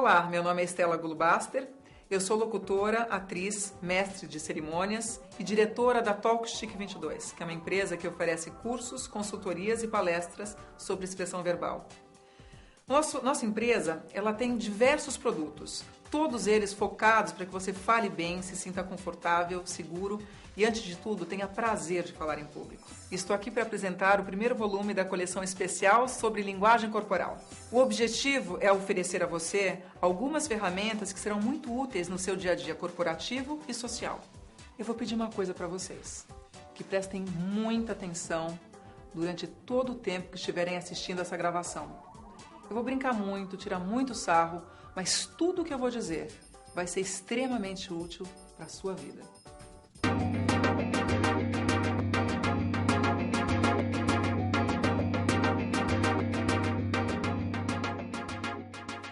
Olá, meu nome é Estela Gulubaster, eu sou locutora, atriz, mestre de cerimônias e diretora da Talk Chic 22, que é uma empresa que oferece cursos, consultorias e palestras sobre expressão verbal. Nossa empresa, ela tem diversos produtos, todos eles focados para que você fale bem, se sinta confortável, seguro e, antes de tudo, tenha prazer de falar em público. Estou aqui para apresentar o primeiro volume da coleção especial sobre linguagem corporal. O objetivo é oferecer a você algumas ferramentas que serão muito úteis no seu dia a dia corporativo e social. Eu vou pedir uma coisa para vocês, que prestem muita atenção durante todo o tempo que estiverem assistindo essa gravação. Eu vou brincar muito, tirar muito sarro, mas tudo o que eu vou dizer vai ser extremamente útil para a sua vida.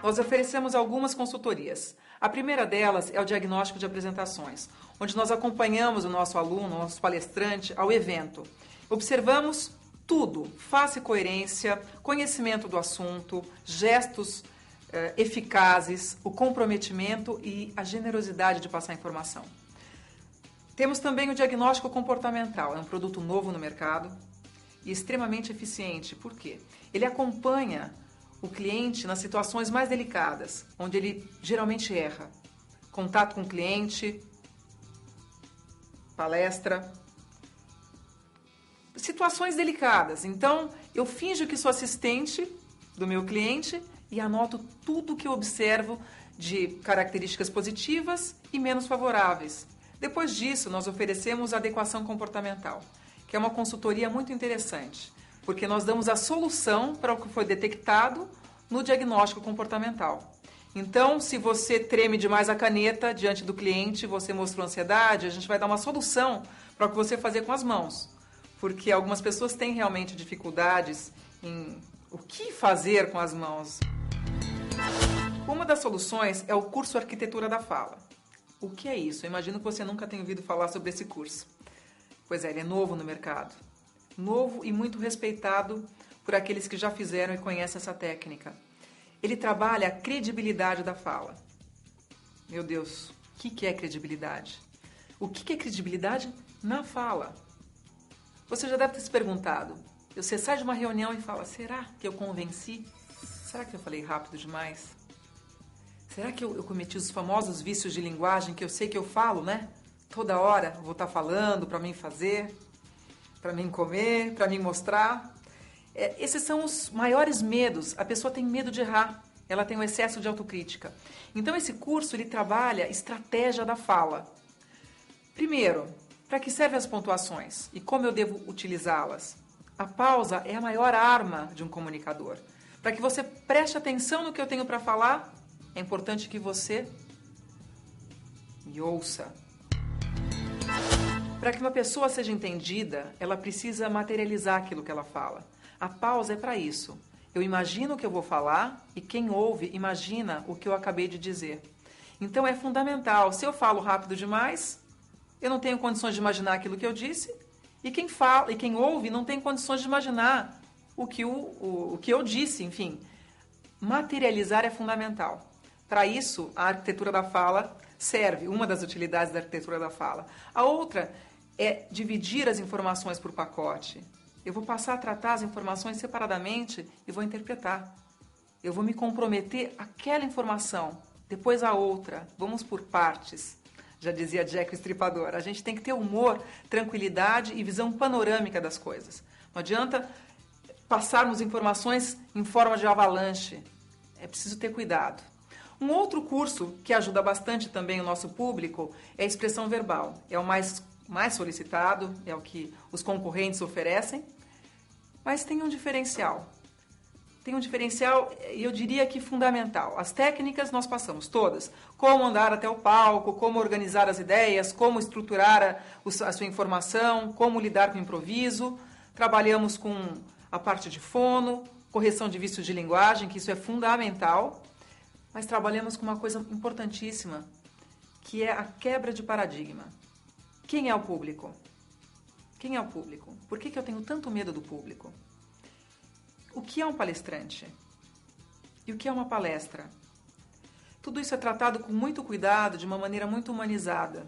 Nós oferecemos algumas consultorias. A primeira delas é o diagnóstico de apresentações, onde nós acompanhamos o nosso aluno, o nosso palestrante, ao evento. Observamos tudo, face e coerência, conhecimento do assunto, gestos eficazes, o comprometimento e a generosidade de passar informação. Temos também o diagnóstico comportamental, é um produto novo no mercado e extremamente eficiente. Por quê? Ele acompanha o cliente nas situações mais delicadas, onde ele geralmente erra. Contato com o cliente, palestra, situações delicadas. Então, eu finjo que sou assistente do meu cliente e anoto tudo que eu observo de características positivas e menos favoráveis. Depois disso, nós oferecemos a adequação comportamental, que é uma consultoria muito interessante, porque nós damos a solução para o que foi detectado no diagnóstico comportamental. Então, se você treme demais a caneta diante do cliente, você mostrou ansiedade, a gente vai dar uma solução para o que você fazer com as mãos. Porque algumas pessoas têm realmente dificuldades em o que fazer com as mãos. Uma das soluções é o curso Arquitetura da Fala. O que é isso? Eu imagino que você nunca tenha ouvido falar sobre esse curso. Pois é, ele é novo no mercado. Novo e muito respeitado por aqueles que já fizeram e conhecem essa técnica. Ele trabalha a credibilidade da fala. Meu Deus, o que é credibilidade? O que é credibilidade na fala? Você já deve ter se perguntado. Você sai de uma reunião e fala, será que eu convenci? Será que eu falei rápido demais? Será que eu cometi os famosos vícios de linguagem que eu sei que eu falo, né? Toda hora eu vou estar falando para mim fazer, para mim comer, para mim mostrar. Esses são os maiores medos. A pessoa tem medo de errar. Ela tem um excesso de autocrítica. Então esse curso ele trabalha estratégia da fala. Primeiro, para que servem as pontuações e como eu devo utilizá-las? A pausa é a maior arma de um comunicador. Para que você preste atenção no que eu tenho para falar, é importante que você me ouça. Para que uma pessoa seja entendida, ela precisa materializar aquilo que ela fala. A pausa é para isso. Eu imagino o que eu vou falar e quem ouve imagina o que eu acabei de dizer. Então é fundamental. Se eu falo rápido demais, eu não tenho condições de imaginar aquilo que eu disse, e quem fala e quem ouve não tem condições de imaginar o que eu disse, enfim. Materializar é fundamental. Para isso, a arquitetura da fala serve, uma das utilidades da arquitetura da fala. A outra é dividir as informações por pacote. Eu vou passar a tratar as informações separadamente e vou interpretar. Eu vou me comprometer àquela informação, depois a outra. Vamos por partes. Já dizia Jack o Estripador, a gente tem que ter humor, tranquilidade e visão panorâmica das coisas. Não adianta passarmos informações em forma de avalanche. É preciso ter cuidado. Um outro curso que ajuda bastante também o nosso público é a expressão verbal. É o mais solicitado, é o que os concorrentes oferecem, mas tem um diferencial. Tem um diferencial, e eu diria que fundamental. As técnicas nós passamos todas. Como andar até o palco, como organizar as ideias, como estruturar a sua informação, como lidar com o improviso. Trabalhamos com a parte de fono, correção de vícios de linguagem, que isso é fundamental. Mas trabalhamos com uma coisa importantíssima, que é a quebra de paradigma. Quem é o público? Quem é o público? Por que eu tenho tanto medo do público? O que é um palestrante? E o que é uma palestra? Tudo isso é tratado com muito cuidado, de uma maneira muito humanizada.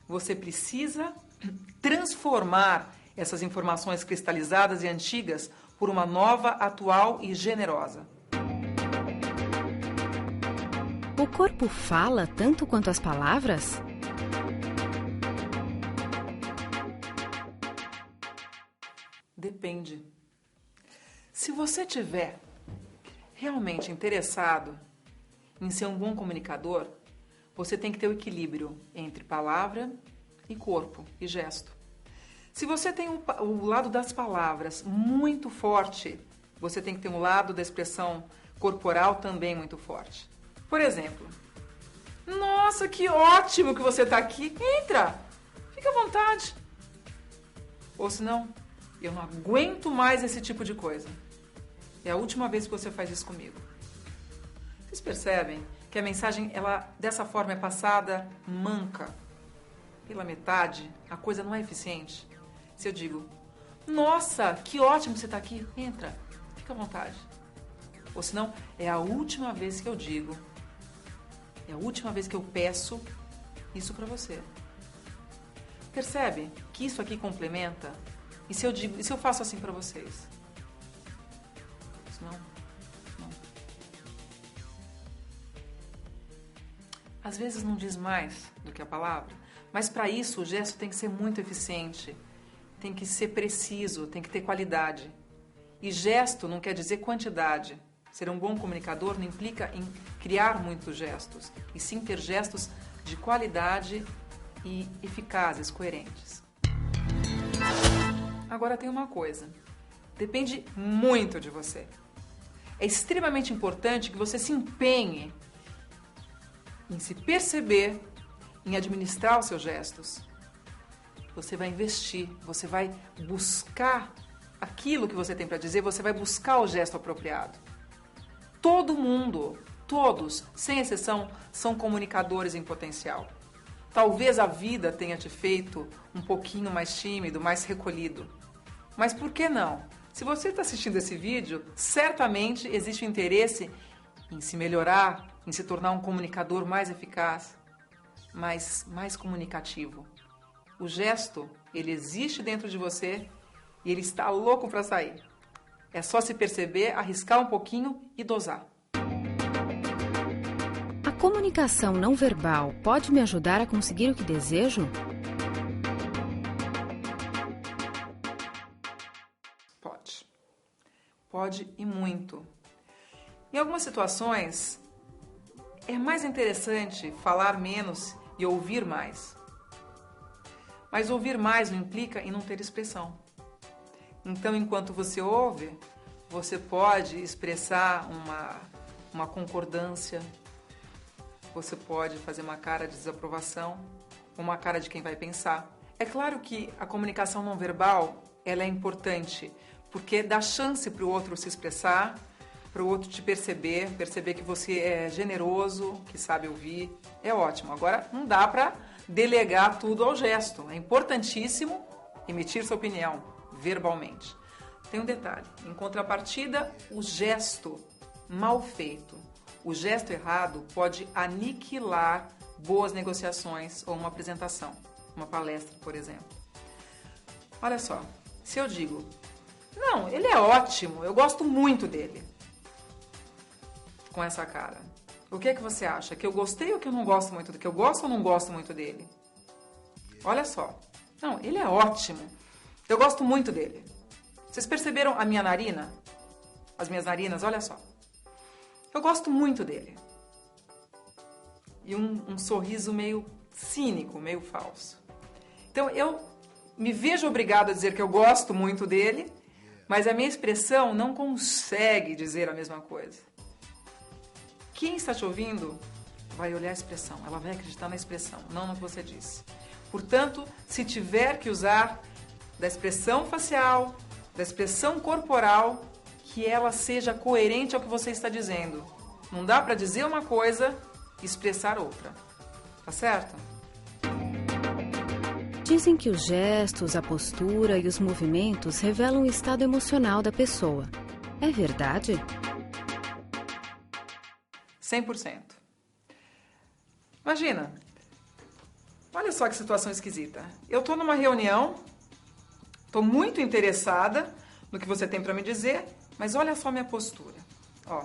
Você precisa transformar essas informações cristalizadas e antigas por uma nova, atual e generosa. O corpo fala tanto quanto as palavras? Depende. Se você tiver realmente interessado em ser um bom comunicador, você tem que ter o equilíbrio entre palavra e corpo e gesto. Se você tem o lado das palavras muito forte, você tem que ter um lado da expressão corporal também muito forte. Por exemplo, nossa, que ótimo que você está aqui. Entra, fica à vontade. Ou senão, eu não aguento mais esse tipo de coisa. É a última vez que você faz isso comigo. Vocês percebem que a mensagem, ela dessa forma é passada manca. Pela metade, a coisa não é eficiente. Se eu digo, nossa, que ótimo que você está aqui, entra, fica à vontade. Ou senão, é a última vez que eu digo, é a última vez que eu peço isso para você. Percebe que isso aqui complementa? E se eu faço assim para vocês? Não. Às vezes não diz mais do que a palavra, mas para isso o gesto tem que ser muito eficiente. Tem que ser preciso, tem que ter qualidade. E gesto não quer dizer quantidade. Ser um bom comunicador não implica em criar muitos gestos, e sim ter gestos de qualidade e eficazes, coerentes. Agora tem uma coisa. Depende muito de você. É extremamente importante que você se empenhe em se perceber, em administrar os seus gestos. Você vai investir, você vai buscar aquilo que você tem para dizer, você vai buscar o gesto apropriado. Todo mundo, todos, sem exceção, são comunicadores em potencial. Talvez a vida tenha te feito um pouquinho mais tímido, mais recolhido. Mas por que não? Se você está assistindo esse vídeo, certamente existe um interesse em se melhorar, em se tornar um comunicador mais eficaz, mais comunicativo. O gesto, ele existe dentro de você e ele está louco para sair. É só se perceber, arriscar um pouquinho e dosar. A comunicação não verbal pode me ajudar a conseguir o que desejo? Pode. Pode e muito. Em algumas situações, é mais interessante falar menos e ouvir mais. Mas ouvir mais não implica em não ter expressão. Então, enquanto você ouve, você pode expressar uma concordância, você pode fazer uma cara de desaprovação, uma cara de quem vai pensar. É claro que a comunicação não verbal, ela é importante, porque dá chance para o outro se expressar, para o outro te perceber que você é generoso, que sabe ouvir. É ótimo. Agora, não dá para delegar tudo ao gesto. É importantíssimo emitir sua opinião verbalmente. Tem um detalhe. Em contrapartida, o gesto mal feito, o gesto errado pode aniquilar boas negociações ou uma apresentação, uma palestra, por exemplo. Olha só, se eu digo, não, ele é ótimo, eu gosto muito dele, com essa cara. O que é que você acha? Que eu gostei ou que eu não gosto muito dele? Que eu gosto ou não gosto muito dele? Olha só. Não, ele é ótimo. Eu gosto muito dele. Vocês perceberam a minha narina? As minhas narinas, olha só. Eu gosto muito dele. E um sorriso meio cínico, meio falso. Então, eu me vejo obrigada a dizer que eu gosto muito dele, mas a minha expressão não consegue dizer a mesma coisa. Quem está te ouvindo vai olhar a expressão, ela vai acreditar na expressão, não no que você disse. Portanto, se tiver que usar da expressão facial, da expressão corporal, que ela seja coerente ao que você está dizendo. Não dá para dizer uma coisa e expressar outra. Tá certo? Dizem que os gestos, a postura e os movimentos revelam o estado emocional da pessoa. É verdade? 100%. Imagina, olha só que situação esquisita. Eu estou numa reunião, estou muito interessada no que você tem para me dizer, mas olha só minha postura. Ó.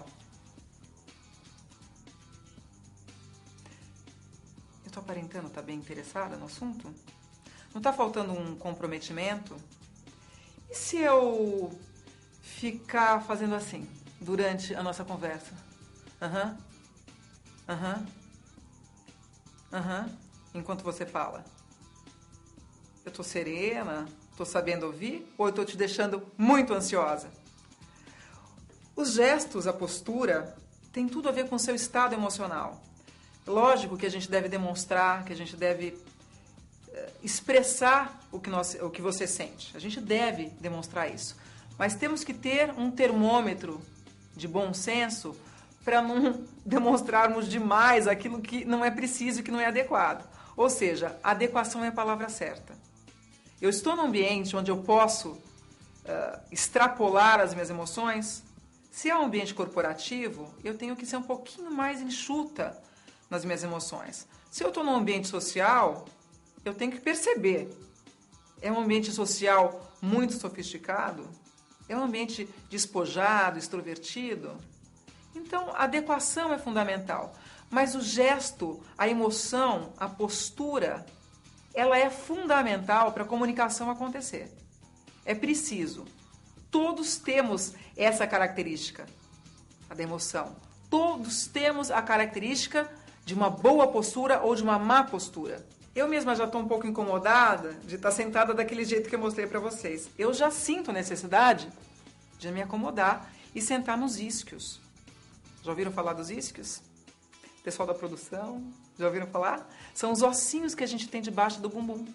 Eu estou aparentando estar bem interessada no assunto? Não está faltando um comprometimento? E se eu ficar fazendo assim durante a nossa conversa? Enquanto você fala. Eu estou serena? Estou sabendo ouvir? Ou eu estou te deixando muito ansiosa? Os gestos, a postura, tem tudo a ver com o seu estado emocional. Lógico que a gente deve demonstrar, que a gente deve expressar o que você sente. A gente deve demonstrar isso. Mas temos que ter um termômetro de bom senso para não demonstrarmos demais aquilo que não é preciso e que não é adequado. Ou seja, adequação é a palavra certa. Eu estou num ambiente onde eu posso extrapolar as minhas emoções. Se é um ambiente corporativo, eu tenho que ser um pouquinho mais enxuta nas minhas emoções. Se eu estou num ambiente social, eu tenho que perceber. É um ambiente social muito sofisticado? É um ambiente despojado, extrovertido? Então, a adequação é fundamental. Mas o gesto, a emoção, a postura, ela é fundamental para a comunicação acontecer. É preciso. Todos temos essa característica, a da emoção. Todos temos a característica de uma boa postura ou de uma má postura. Eu mesma já estou um pouco incomodada de estar sentada daquele jeito que eu mostrei para vocês. Eu já sinto necessidade de me acomodar e sentar nos isquios. Já ouviram falar dos isquios? Pessoal da produção, já ouviram falar? São os ossinhos que a gente tem debaixo do bumbum.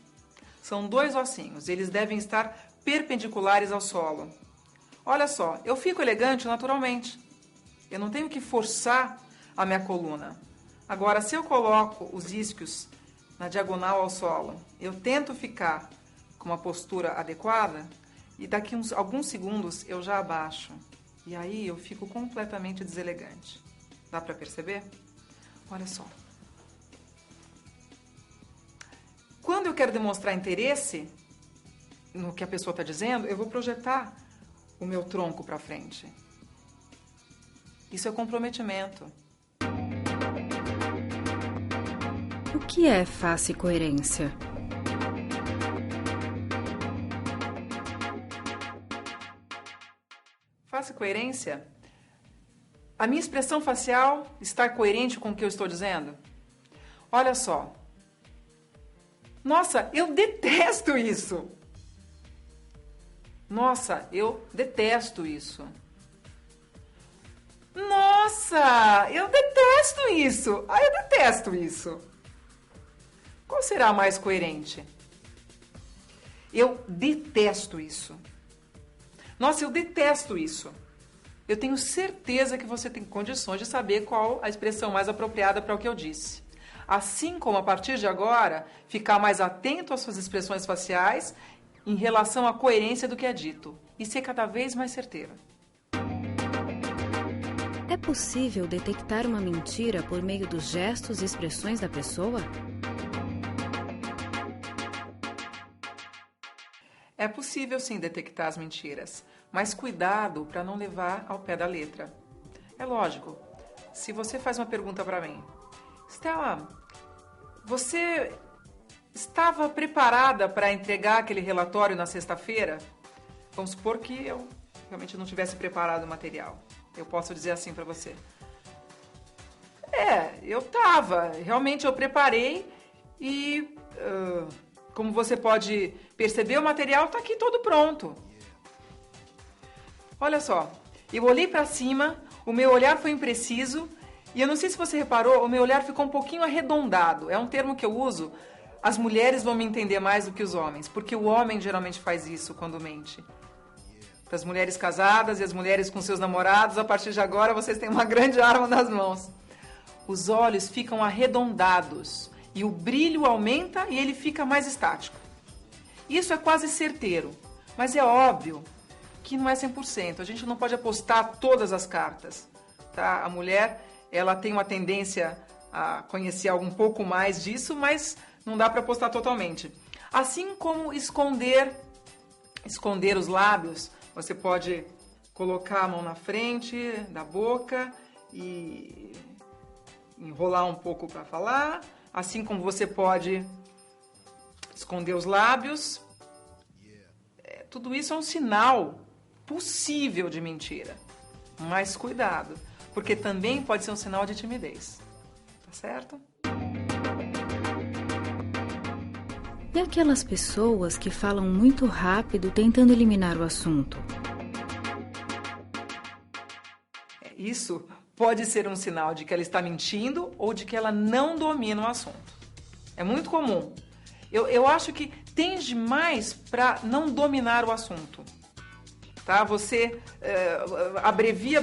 São 2 ossinhos, eles devem estar perpendiculares ao solo. Olha só, eu fico elegante naturalmente. Eu não tenho que forçar a minha coluna. Agora, se eu coloco os isquios na diagonal ao solo, eu tento ficar com uma postura adequada e daqui alguns segundos eu já abaixo. E aí eu fico completamente deselegante. Dá para perceber? Olha só. Quando eu quero demonstrar interesse no que a pessoa está dizendo, eu vou projetar o meu tronco para frente. Isso é comprometimento. O que é face coerência? Face coerência? A minha expressão facial está coerente com o que eu estou dizendo? Olha só. Nossa, eu detesto isso. Nossa, eu detesto isso. Nossa, eu detesto isso. Ah, eu detesto isso. Qual será a mais coerente? Eu detesto isso. Nossa, eu detesto isso. Eu tenho certeza que você tem condições de saber qual a expressão mais apropriada para o que eu disse. Assim como, a partir de agora, ficar mais atento às suas expressões faciais em relação à coerência do que é dito e ser cada vez mais certeiro. É possível detectar uma mentira por meio dos gestos e expressões da pessoa? É possível sim detectar as mentiras, mas cuidado para não levar ao pé da letra. É lógico, se você faz uma pergunta para mim, Stella, você estava preparada para entregar aquele relatório na sexta-feira? Vamos supor que eu realmente não tivesse preparado o material. Eu posso dizer assim para você. Eu estava. Realmente eu preparei e, como você pode perceber, o material está aqui todo pronto. Olha só, eu olhei para cima, o meu olhar foi impreciso e eu não sei se você reparou, o meu olhar ficou um pouquinho arredondado. É um termo que eu uso. As mulheres vão me entender mais do que os homens, porque o homem geralmente faz isso quando mente. Para as mulheres casadas e as mulheres com seus namorados, a partir de agora vocês têm uma grande arma nas mãos. Os olhos ficam arredondados e o brilho aumenta e ele fica mais estático. Isso é quase certeiro, mas é óbvio que não é 100%. A gente não pode apostar todas as cartas. Tá? A mulher ela tem uma tendência a conhecer um pouco mais disso, mas não dá para apostar totalmente. Assim como esconder os lábios, você pode colocar a mão na frente da boca e enrolar um pouco para falar, assim como você pode esconder os lábios. Tudo isso é um sinal possível de mentira. Mas cuidado, porque também pode ser um sinal de timidez. Tá certo? E aquelas pessoas que falam muito rápido tentando eliminar o assunto? Isso pode ser um sinal de que ela está mentindo ou de que ela não domina o assunto. É muito comum. Eu acho que tende mais para não dominar o assunto. Tá? Você abrevia,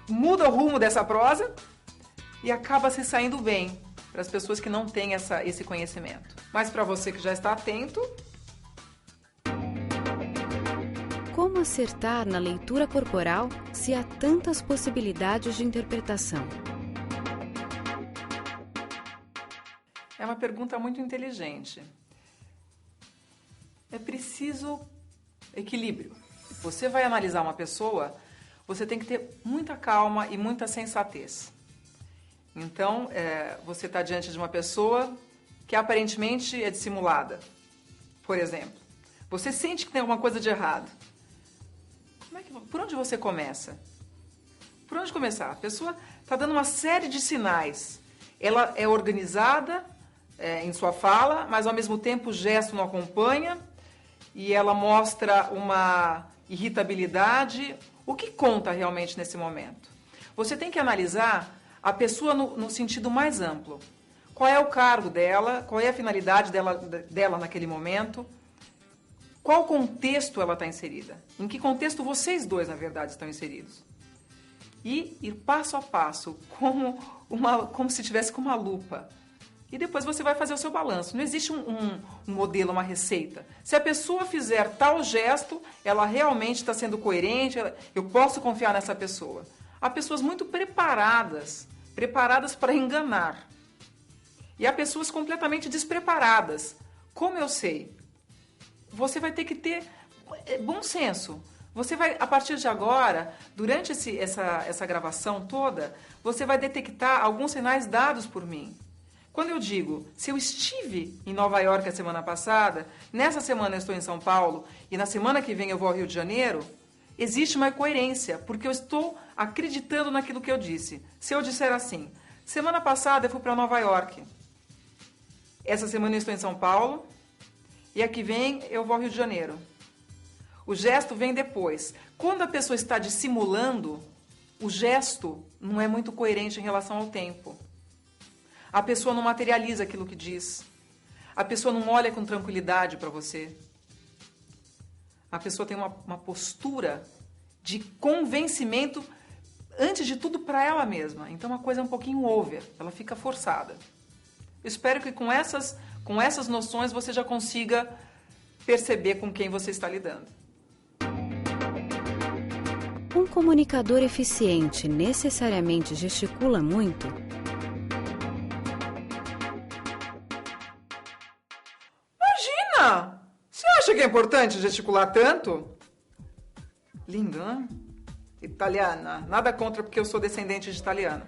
muda o rumo dessa prosa e acaba se saindo bem para as pessoas que não têm esse conhecimento. Mas para você que já está atento... Como acertar na leitura corporal se há tantas possibilidades de interpretação? É uma pergunta muito inteligente. É preciso equilíbrio. Você vai analisar uma pessoa, você tem que ter muita calma e muita sensatez. Então, você está diante de uma pessoa que aparentemente é dissimulada. Por exemplo, você sente que tem alguma coisa de errado. Por onde você começa? Por onde começar? A pessoa está dando uma série de sinais. Ela é organizada em sua fala, mas ao mesmo tempo o gesto não acompanha e ela mostra uma irritabilidade. O que conta realmente nesse momento? Você tem que analisar a pessoa no sentido mais amplo. Qual é o cargo dela? Qual é a finalidade dela naquele momento? Qual contexto ela está inserida? Em que contexto vocês dois, na verdade, estão inseridos? E ir passo a passo, como se tivesse com uma lupa. E depois você vai fazer o seu balanço. Não existe um modelo, uma receita. Se a pessoa fizer tal gesto, ela realmente está sendo coerente, eu posso confiar nessa pessoa. Há pessoas muito preparadas para enganar. E há pessoas completamente despreparadas. Como eu sei? Você vai ter que ter bom senso. Você vai, a partir de agora, durante essa gravação toda, você vai detectar alguns sinais dados por mim. Quando eu digo, se eu estive em Nova York a semana passada, nessa semana eu estou em São Paulo e na semana que vem eu vou ao Rio de Janeiro, existe uma coerência, porque eu estou acreditando naquilo que eu disse. Se eu disser assim, semana passada eu fui para Nova York, essa semana eu estou em São Paulo, e aqui vem, eu vou ao Rio de Janeiro. O gesto vem depois. Quando a pessoa está dissimulando, o gesto não é muito coerente em relação ao tempo. A pessoa não materializa aquilo que diz. A pessoa não olha com tranquilidade para você. A pessoa tem uma postura de convencimento, antes de tudo, para ela mesma. Então, a coisa é um pouquinho over. Ela fica forçada. Eu espero que com essas noções você já consiga perceber com quem você está lidando. Um comunicador eficiente necessariamente gesticula muito? Imagina! Você acha que é importante gesticular tanto? Lindo, né? Italiana. Nada contra porque eu sou descendente de italiano.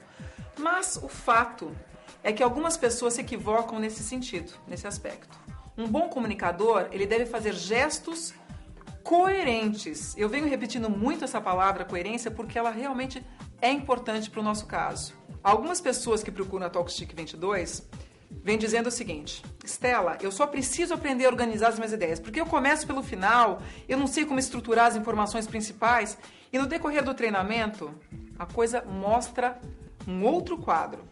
Mas o fato é que algumas pessoas se equivocam nesse sentido, nesse aspecto. Um bom comunicador, ele deve fazer gestos coerentes. Eu venho repetindo muito essa palavra coerência porque ela realmente é importante para o nosso caso. Algumas pessoas que procuram a Talkstick 22 vêm dizendo o seguinte: Stella, eu só preciso aprender a organizar as minhas ideias, porque eu começo pelo final, eu não sei como estruturar as informações principais, e no decorrer do treinamento, a coisa mostra um outro quadro,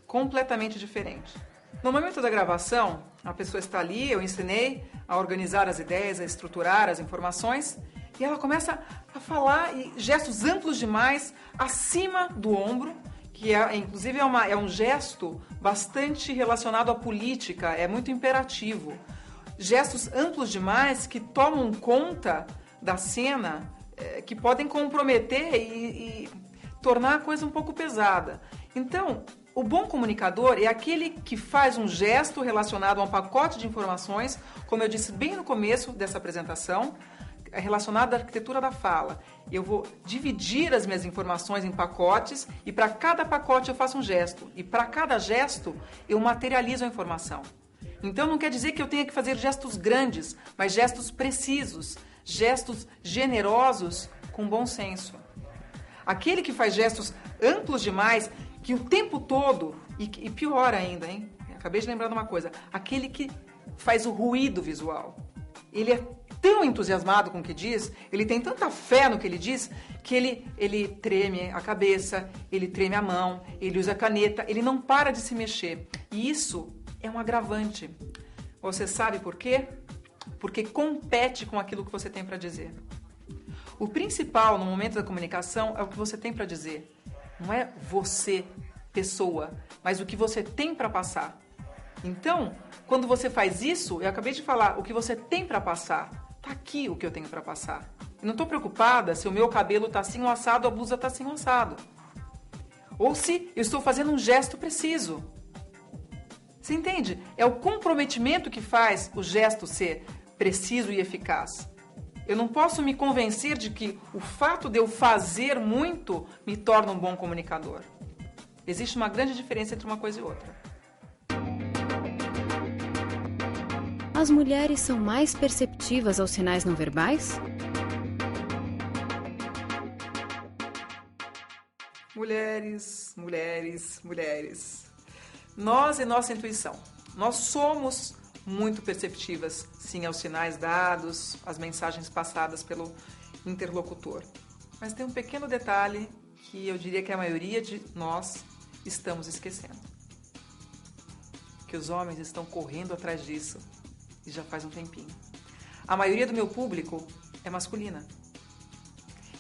completamente diferente. No momento da gravação, a pessoa está ali, eu ensinei a organizar as ideias, a estruturar as informações, e ela começa a falar gestos amplos demais, acima do ombro, que inclusive é um gesto bastante relacionado à política, é muito imperativo. Gestos amplos demais que tomam conta da cena, que podem comprometer e tornar a coisa um pouco pesada. Então, o bom comunicador é aquele que faz um gesto relacionado a um pacote de informações, como eu disse bem no começo dessa apresentação, relacionado à arquitetura da fala. Eu vou dividir as minhas informações em pacotes e para cada pacote eu faço um gesto. E para cada gesto eu materializo a informação. Então não quer dizer que eu tenha que fazer gestos grandes, mas gestos precisos, gestos generosos com bom senso. Aquele que faz gestos amplos demais, que o tempo todo, e pior ainda, hein? Acabei de lembrar de uma coisa, aquele que faz o ruído visual. Ele é tão entusiasmado com o que diz, ele tem tanta fé no que ele diz, que ele treme a cabeça, ele treme a mão, ele usa a caneta, ele não para de se mexer. E isso é um agravante. Você sabe por quê? Porque compete com aquilo que você tem para dizer. O principal no momento da comunicação é o que você tem para dizer. Não é você, pessoa, mas o que você tem para passar. Então, quando você faz isso, eu acabei de falar, o que você tem para passar, tá aqui o que eu tenho para passar. Eu não estou preocupada se o meu cabelo está assim ou assado, a blusa está assim ou assado. Ou se eu estou fazendo um gesto preciso. Você entende? É o comprometimento que faz o gesto ser preciso e eficaz. Eu não posso me convencer de que o fato de eu fazer muito me torna um bom comunicador. Existe uma grande diferença entre uma coisa e outra. As mulheres são mais perceptivas aos sinais não verbais? Mulheres, mulheres, mulheres. Nós e nossa intuição. Nós somos muito perceptivas, sim, aos sinais dados, às mensagens passadas pelo interlocutor. Mas tem um pequeno detalhe que eu diria que a maioria de nós estamos esquecendo. Que os homens estão correndo atrás disso e já faz um tempinho. A maioria do meu público é masculina.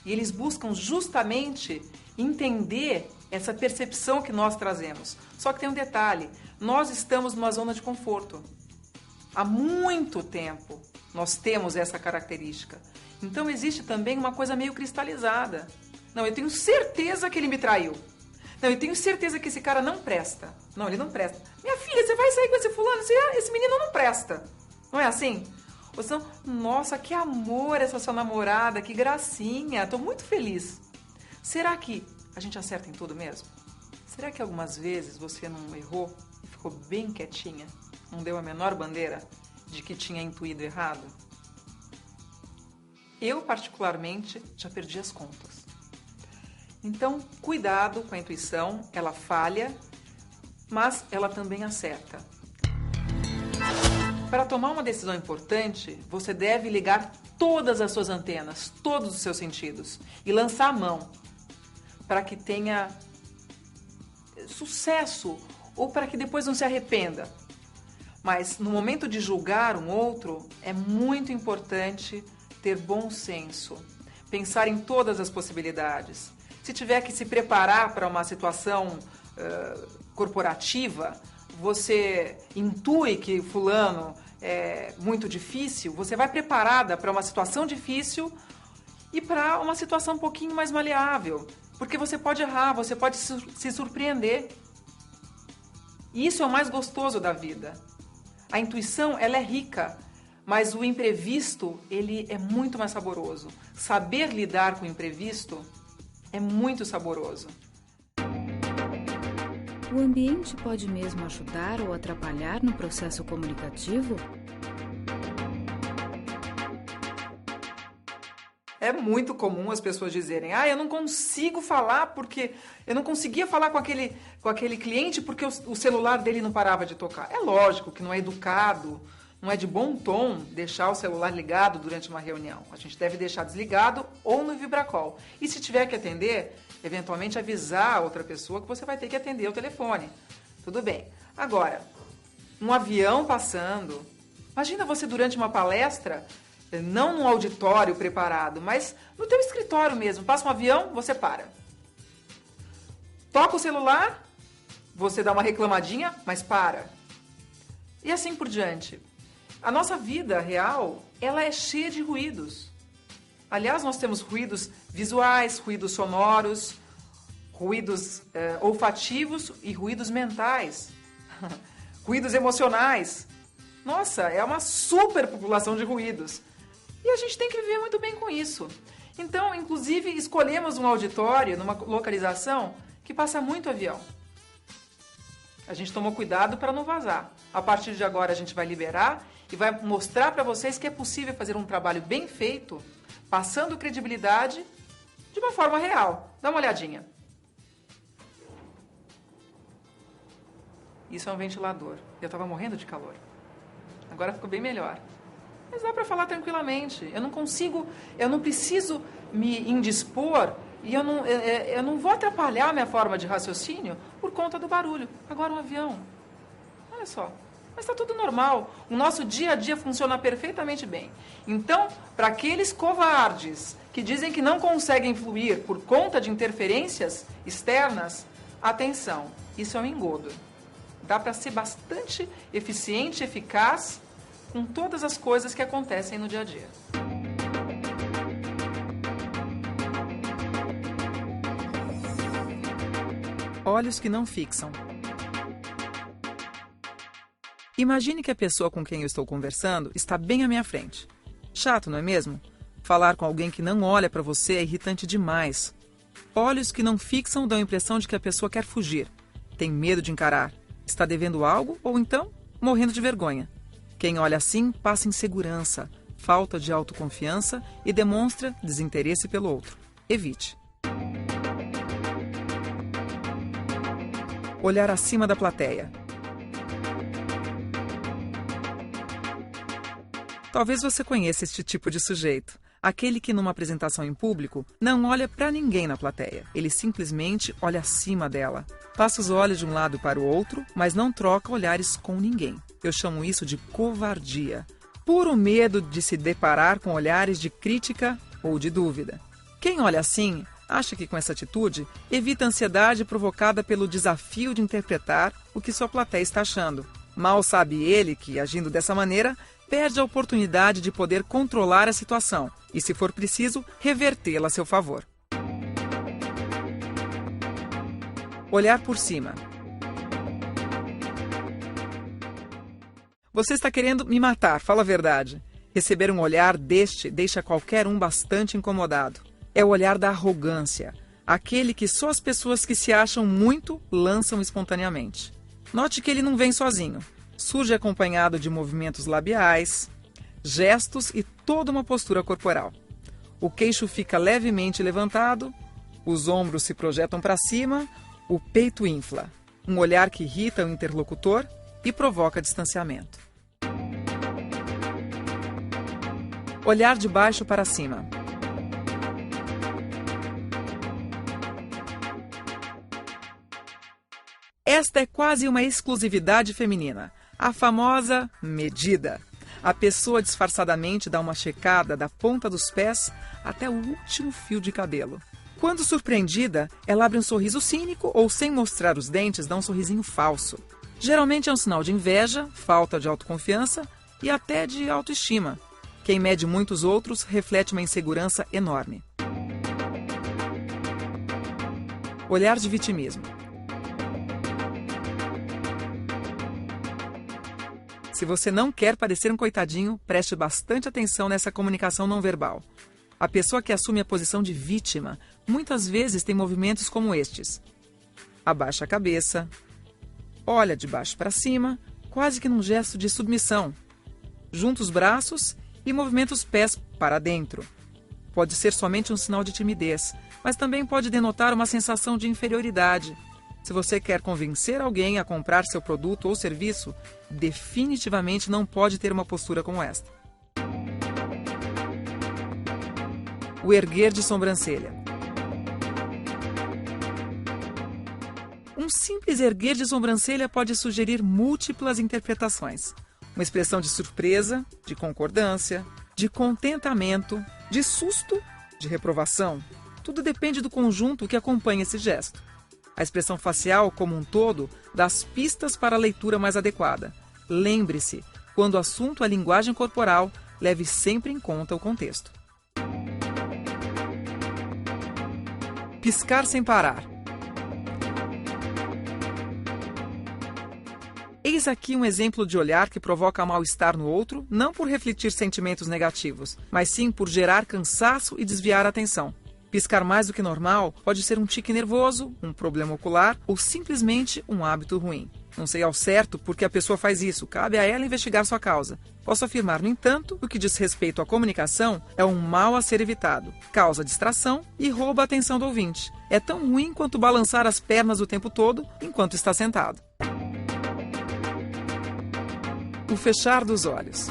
E eles buscam justamente entender essa percepção que nós trazemos. Só que tem um detalhe, nós estamos numa zona de conforto. Há muito tempo nós temos essa característica. Então existe também uma coisa meio cristalizada. Não, eu tenho certeza que ele me traiu. Não, eu tenho certeza que esse cara não presta. Não, ele não presta. Minha filha, você vai sair com esse fulano? Esse menino não presta. Não é assim? Ou senão, nossa, que amor essa sua namorada, que gracinha, estou muito feliz. Será que a gente acerta em tudo mesmo? Será que algumas vezes você não errou e ficou bem quietinha? Não deu a menor bandeira de que tinha intuído errado? Eu, particularmente, já perdi as contas. Então, cuidado com a intuição, ela falha, mas ela também acerta. Para tomar uma decisão importante, você deve ligar todas as suas antenas, todos os seus sentidos, e lançar a mão, para que tenha sucesso, ou para que depois não se arrependa. Mas no momento de julgar um outro, é muito importante ter bom senso, pensar em todas as possibilidades. Se tiver que se preparar para uma situação corporativa, você intui que fulano é muito difícil, você vai preparada para uma situação difícil e para uma situação um pouquinho mais maleável, porque você pode errar, você pode se surpreender. E isso é o mais gostoso da vida. A intuição, ela é rica, mas o imprevisto, ele é muito mais saboroso. Saber lidar com o imprevisto é muito saboroso. O ambiente pode mesmo ajudar ou atrapalhar no processo comunicativo? É muito comum as pessoas dizerem: eu não consigo falar porque eu não conseguia falar com aquele cliente porque o celular dele não parava de tocar. É lógico que não é educado, não é de bom tom deixar o celular ligado durante uma reunião. A gente deve deixar desligado ou no vibracol. E se tiver que atender, eventualmente avisar a outra pessoa que você vai ter que atender o telefone. Tudo bem. Agora, um avião passando. Imagina você durante uma palestra, não num auditório preparado, mas no teu escritório mesmo. Passa um avião, você para. Toca o celular, você dá uma reclamadinha, mas para. E assim por diante. A nossa vida real, ela é cheia de ruídos. Aliás, nós temos ruídos visuais, ruídos sonoros, ruídos olfativos e ruídos mentais, ruídos emocionais. Nossa, é uma superpopulação de ruídos. E a gente tem que viver muito bem com isso. Então, inclusive, escolhemos um auditório numa localização que passa muito avião. A gente tomou cuidado para não vazar. A partir de agora a gente vai liberar e vai mostrar para vocês que é possível fazer um trabalho bem feito, passando credibilidade de uma forma real. Dá uma olhadinha. Isso é um ventilador. Eu estava morrendo de calor. Agora ficou bem melhor. Mas dá para falar tranquilamente. Eu não preciso me indispor e eu não vou atrapalhar a minha forma de raciocínio por conta do barulho. Agora um avião. Olha só. Mas está tudo normal. O nosso dia a dia funciona perfeitamente bem. Então, para aqueles covardes que dizem que não conseguem fluir por conta de interferências externas, atenção, isso é um engodo. Dá para ser bastante eficiente, eficaz com todas as coisas que acontecem no dia a dia. Olhos que não fixam. Imagine que a pessoa com quem eu estou conversando está bem à minha frente. Chato, não é mesmo? Falar com alguém que não olha para você é irritante demais. Olhos que não fixam dão a impressão de que a pessoa quer fugir, tem medo de encarar, está devendo algo ou então morrendo de vergonha. Quem olha assim passa insegurança, falta de autoconfiança e demonstra desinteresse pelo outro. Evite. Olhar acima da plateia. Talvez você conheça este tipo de sujeito. Aquele que numa apresentação em público não olha para ninguém na plateia. Ele simplesmente olha acima dela. Passa os olhos de um lado para o outro, mas não troca olhares com ninguém. Eu chamo isso de covardia. Puro medo de se deparar com olhares de crítica ou de dúvida. Quem olha assim, acha que com essa atitude evita a ansiedade provocada pelo desafio de interpretar o que sua plateia está achando. Mal sabe ele que, agindo dessa maneira, perde a oportunidade de poder controlar a situação e, se for preciso, revertê-la a seu favor. Olhar por cima. Você está querendo me matar, fala a verdade. Receber um olhar deste deixa qualquer um bastante incomodado. É o olhar da arrogância, aquele que só as pessoas que se acham muito lançam espontaneamente. Note que ele não vem sozinho. Surge acompanhado de movimentos labiais, gestos e toda uma postura corporal. O queixo fica levemente levantado, os ombros se projetam para cima, o peito infla. Um olhar que irrita o interlocutor e provoca distanciamento. Olhar de baixo para cima. Esta é quase uma exclusividade feminina. A famosa medida. A pessoa disfarçadamente dá uma checada da ponta dos pés até o último fio de cabelo. Quando surpreendida, ela abre um sorriso cínico ou, sem mostrar os dentes, dá um sorrisinho falso. Geralmente é um sinal de inveja, falta de autoconfiança e até de autoestima. Quem mede muitos outros reflete uma insegurança enorme. Olhar de vitimismo. Se você não quer parecer um coitadinho, preste bastante atenção nessa comunicação não verbal. A pessoa que assume a posição de vítima muitas vezes tem movimentos como estes. Abaixa a cabeça, olha de baixo para cima, quase que num gesto de submissão. Junta os braços e movimenta os pés para dentro. Pode ser somente um sinal de timidez, mas também pode denotar uma sensação de inferioridade. Se você quer convencer alguém a comprar seu produto ou serviço, definitivamente não pode ter uma postura como esta. O erguer de sobrancelha. Um simples erguer de sobrancelha pode sugerir múltiplas interpretações. Uma expressão de surpresa, de concordância, de contentamento, de susto, de reprovação. Tudo depende do conjunto que acompanha esse gesto. A expressão facial, como um todo, dá as pistas para a leitura mais adequada. Lembre-se, quando o assunto é linguagem corporal, leve sempre em conta o contexto. Piscar sem parar. Eis aqui um exemplo de olhar que provoca mal-estar no outro, não por refletir sentimentos negativos, mas sim por gerar cansaço e desviar a atenção. Piscar mais do que normal pode ser um tique nervoso, um problema ocular ou simplesmente um hábito ruim. Não sei ao certo por que a pessoa faz isso, cabe a ela investigar sua causa. Posso afirmar, no entanto, que o que diz respeito à comunicação é um mal a ser evitado, causa distração e rouba a atenção do ouvinte. É tão ruim quanto balançar as pernas o tempo todo enquanto está sentado. O fechar dos olhos.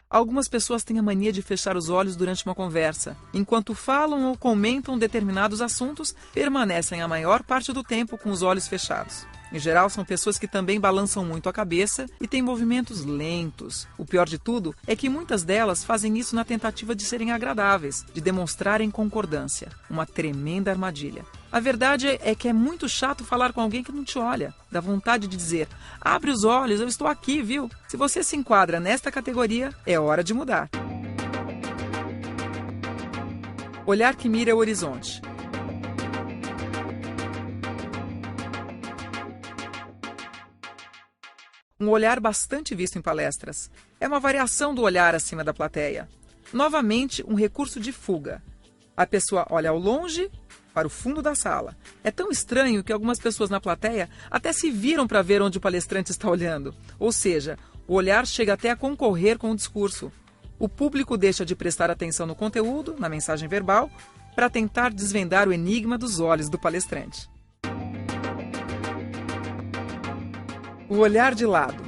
Algumas pessoas têm a mania de fechar os olhos durante uma conversa. Enquanto falam ou comentam determinados assuntos, permanecem a maior parte do tempo com os olhos fechados. Em geral, são pessoas que também balançam muito a cabeça e têm movimentos lentos. O pior de tudo é que muitas delas fazem isso na tentativa de serem agradáveis, de demonstrarem concordância. Uma tremenda armadilha. A verdade é que é muito chato falar com alguém que não te olha. Dá vontade de dizer, abre os olhos, eu estou aqui, viu? Se você se enquadra nesta categoria, é hora de mudar. Olhar que mira o horizonte. Um olhar bastante visto em palestras. É uma variação do olhar acima da plateia. Novamente, um recurso de fuga. A pessoa olha ao longe, para o fundo da sala. É tão estranho que algumas pessoas na plateia até se viram para ver onde o palestrante está olhando. Ou seja, o olhar chega até a concorrer com o discurso. O público deixa de prestar atenção no conteúdo, na mensagem verbal, para tentar desvendar o enigma dos olhos do palestrante. O olhar de lado.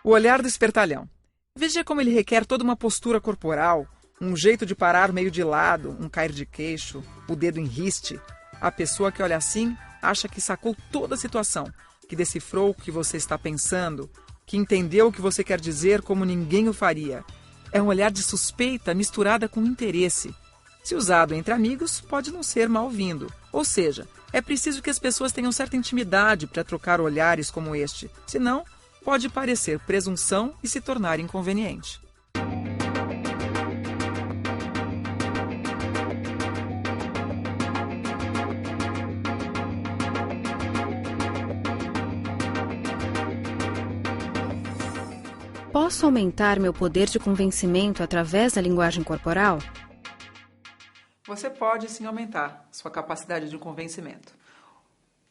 O olhar do espertalhão. Veja como ele requer toda uma postura corporal, um jeito de parar meio de lado, um cair de queixo, o dedo em riste. A pessoa que olha assim acha que sacou toda a situação, que decifrou o que você está pensando, que entendeu o que você quer dizer como ninguém o faria. É um olhar de suspeita misturada com interesse. Se usado entre amigos, pode não ser mal-vindo. Ou seja, é preciso que as pessoas tenham certa intimidade para trocar olhares como este. Senão, pode parecer presunção e se tornar inconveniente. Posso aumentar meu poder de convencimento através da linguagem corporal? Você pode sim aumentar sua capacidade de convencimento.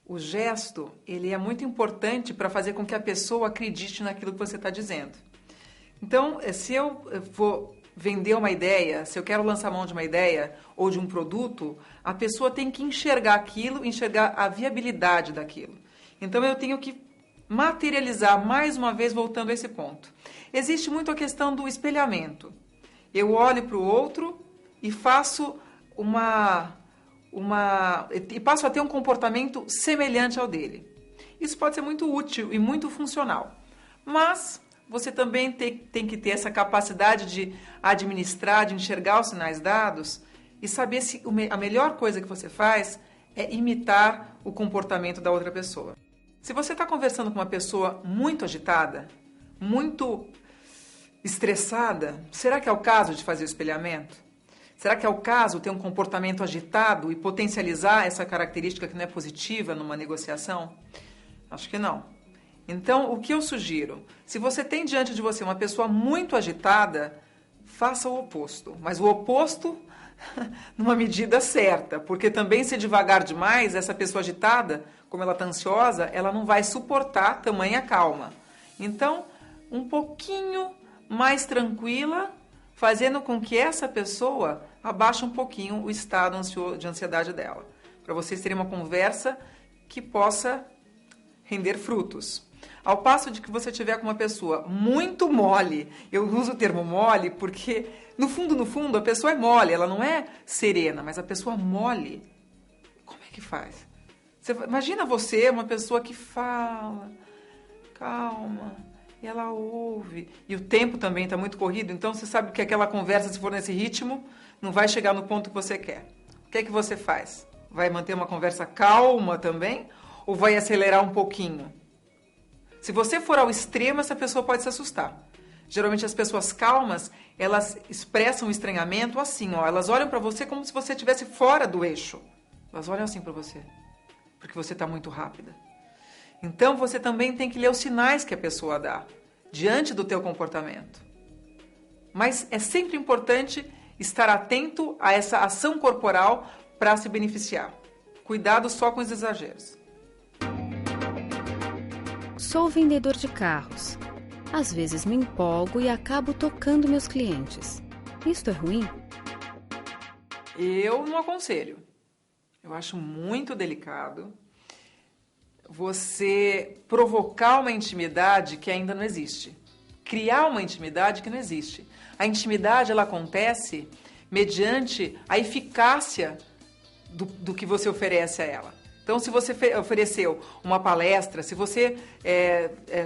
O gesto, ele é muito importante para fazer com que a pessoa acredite naquilo que você está dizendo. Então, se eu vou vender uma ideia, se eu quero lançar mão de uma ideia ou de um produto, a pessoa tem que enxergar aquilo, enxergar a viabilidade daquilo. Então, eu tenho que materializar, mais uma vez, voltando a esse ponto. Existe muito a questão do espelhamento. Eu olho para o outro e faço e passo a ter um comportamento semelhante ao dele. Isso pode ser muito útil e muito funcional. Mas você também tem que ter essa capacidade de administrar, de enxergar os sinais dados e saber se a melhor coisa que você faz é imitar o comportamento da outra pessoa. Se você está conversando com uma pessoa muito agitada, muito estressada, será que é o caso de fazer o espelhamento? Será que é o caso ter um comportamento agitado e potencializar essa característica que não é positiva numa negociação? Acho que não. Então, o que eu sugiro? Se você tem diante de você uma pessoa muito agitada, faça o oposto. Mas o oposto numa medida certa, porque também se devagar demais, essa pessoa agitada, como ela está ansiosa, ela não vai suportar tamanha calma. Então, um pouquinho mais tranquila, fazendo com que essa pessoa abaixe um pouquinho o estado de ansiedade dela, para vocês terem uma conversa que possa render frutos. Ao passo de que você tiver com uma pessoa muito mole, eu uso o termo mole porque, no fundo, a pessoa é mole, ela não é serena, mas a pessoa mole, como é que faz? Imagina você, uma pessoa que fala, calma, e ela ouve, e o tempo também está muito corrido, então você sabe que aquela conversa, se for nesse ritmo, não vai chegar no ponto que você quer. O que é que você faz? Vai manter uma conversa calma também? Ou vai acelerar um pouquinho? Se você for ao extremo, essa pessoa pode se assustar. Geralmente as pessoas calmas, elas expressam o estranhamento assim, ó, elas olham para você como se você estivesse fora do eixo. Elas olham assim para você, porque você está muito rápida. Então você também tem que ler os sinais que a pessoa dá diante do teu comportamento. Mas é sempre importante estar atento a essa ação corporal para se beneficiar. Cuidado só com os exageros. Sou vendedor de carros. Às vezes me empolgo e acabo tocando meus clientes. Isto é ruim? Eu não aconselho. Eu acho muito delicado você provocar uma intimidade que ainda não existe. Criar uma intimidade que não existe. A intimidade, ela acontece mediante a eficácia do que você oferece a ela. Então, se você ofereceu uma palestra, se você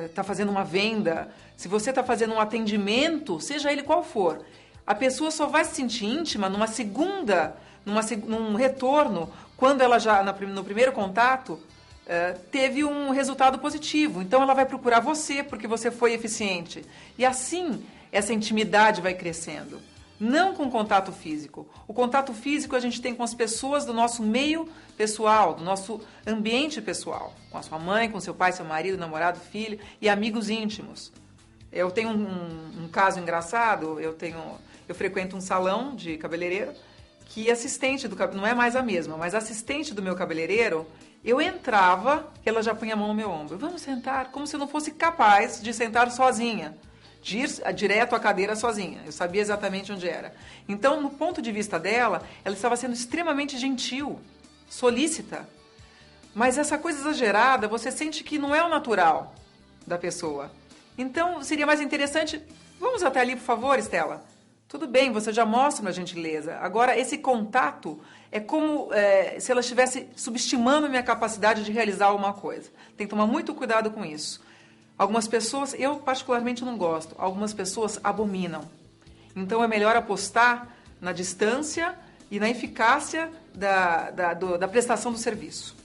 está fazendo uma venda, se você está fazendo um atendimento, seja ele qual for, a pessoa só vai se sentir íntima num retorno, quando ela já, no primeiro contato, teve um resultado positivo. Então, ela vai procurar você porque você foi eficiente. E assim, essa intimidade vai crescendo. Não com contato físico. O contato físico a gente tem com as pessoas do nosso meio pessoal, do nosso ambiente pessoal. Com a sua mãe, com seu pai, seu marido, namorado, filho e amigos íntimos. Eu tenho um caso engraçado, eu frequento um salão de cabeleireiro que assistente não é mais a mesma, mas assistente do meu cabeleireiro, eu entrava e ela já punha a mão no meu ombro. Vamos sentar, como se eu não fosse capaz de sentar sozinha. De ir direto à cadeira sozinha. Eu sabia exatamente onde era. Então, no ponto de vista dela, ela estava sendo extremamente gentil, solícita. Mas essa coisa exagerada, você sente que não é o natural da pessoa. Então, seria mais interessante... Vamos até ali, por favor, Estela. Tudo bem, você já mostra uma gentileza. Agora, esse contato é como se ela estivesse subestimando a minha capacidade de realizar alguma coisa. Tem que tomar muito cuidado com isso. Algumas pessoas, eu particularmente não gosto, algumas pessoas abominam. Então é melhor apostar na distância e na eficácia da prestação do serviço.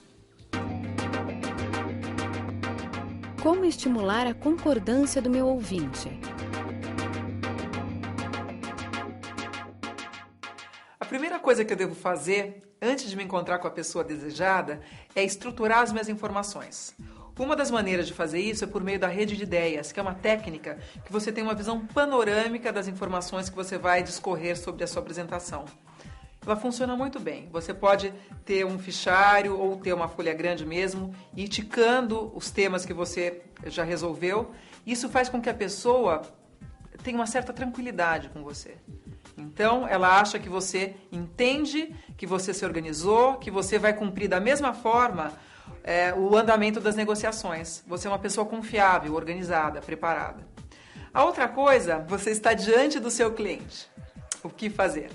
Como estimular a concordância do meu ouvinte? A primeira coisa que eu devo fazer, antes de me encontrar com a pessoa desejada, é estruturar as minhas informações. Uma das maneiras de fazer isso é por meio da rede de ideias, que é uma técnica que você tem uma visão panorâmica das informações que você vai discorrer sobre a sua apresentação. Ela funciona muito bem. Você pode ter um fichário ou ter uma folha grande mesmo e ir ticando os temas que você já resolveu. Isso faz com que a pessoa tenha uma certa tranquilidade com você. Então, ela acha que você entende, que você se organizou, que você vai cumprir da mesma forma o andamento das negociações. Você é uma pessoa confiável, organizada, preparada. A outra coisa, você está diante do seu cliente. O que fazer?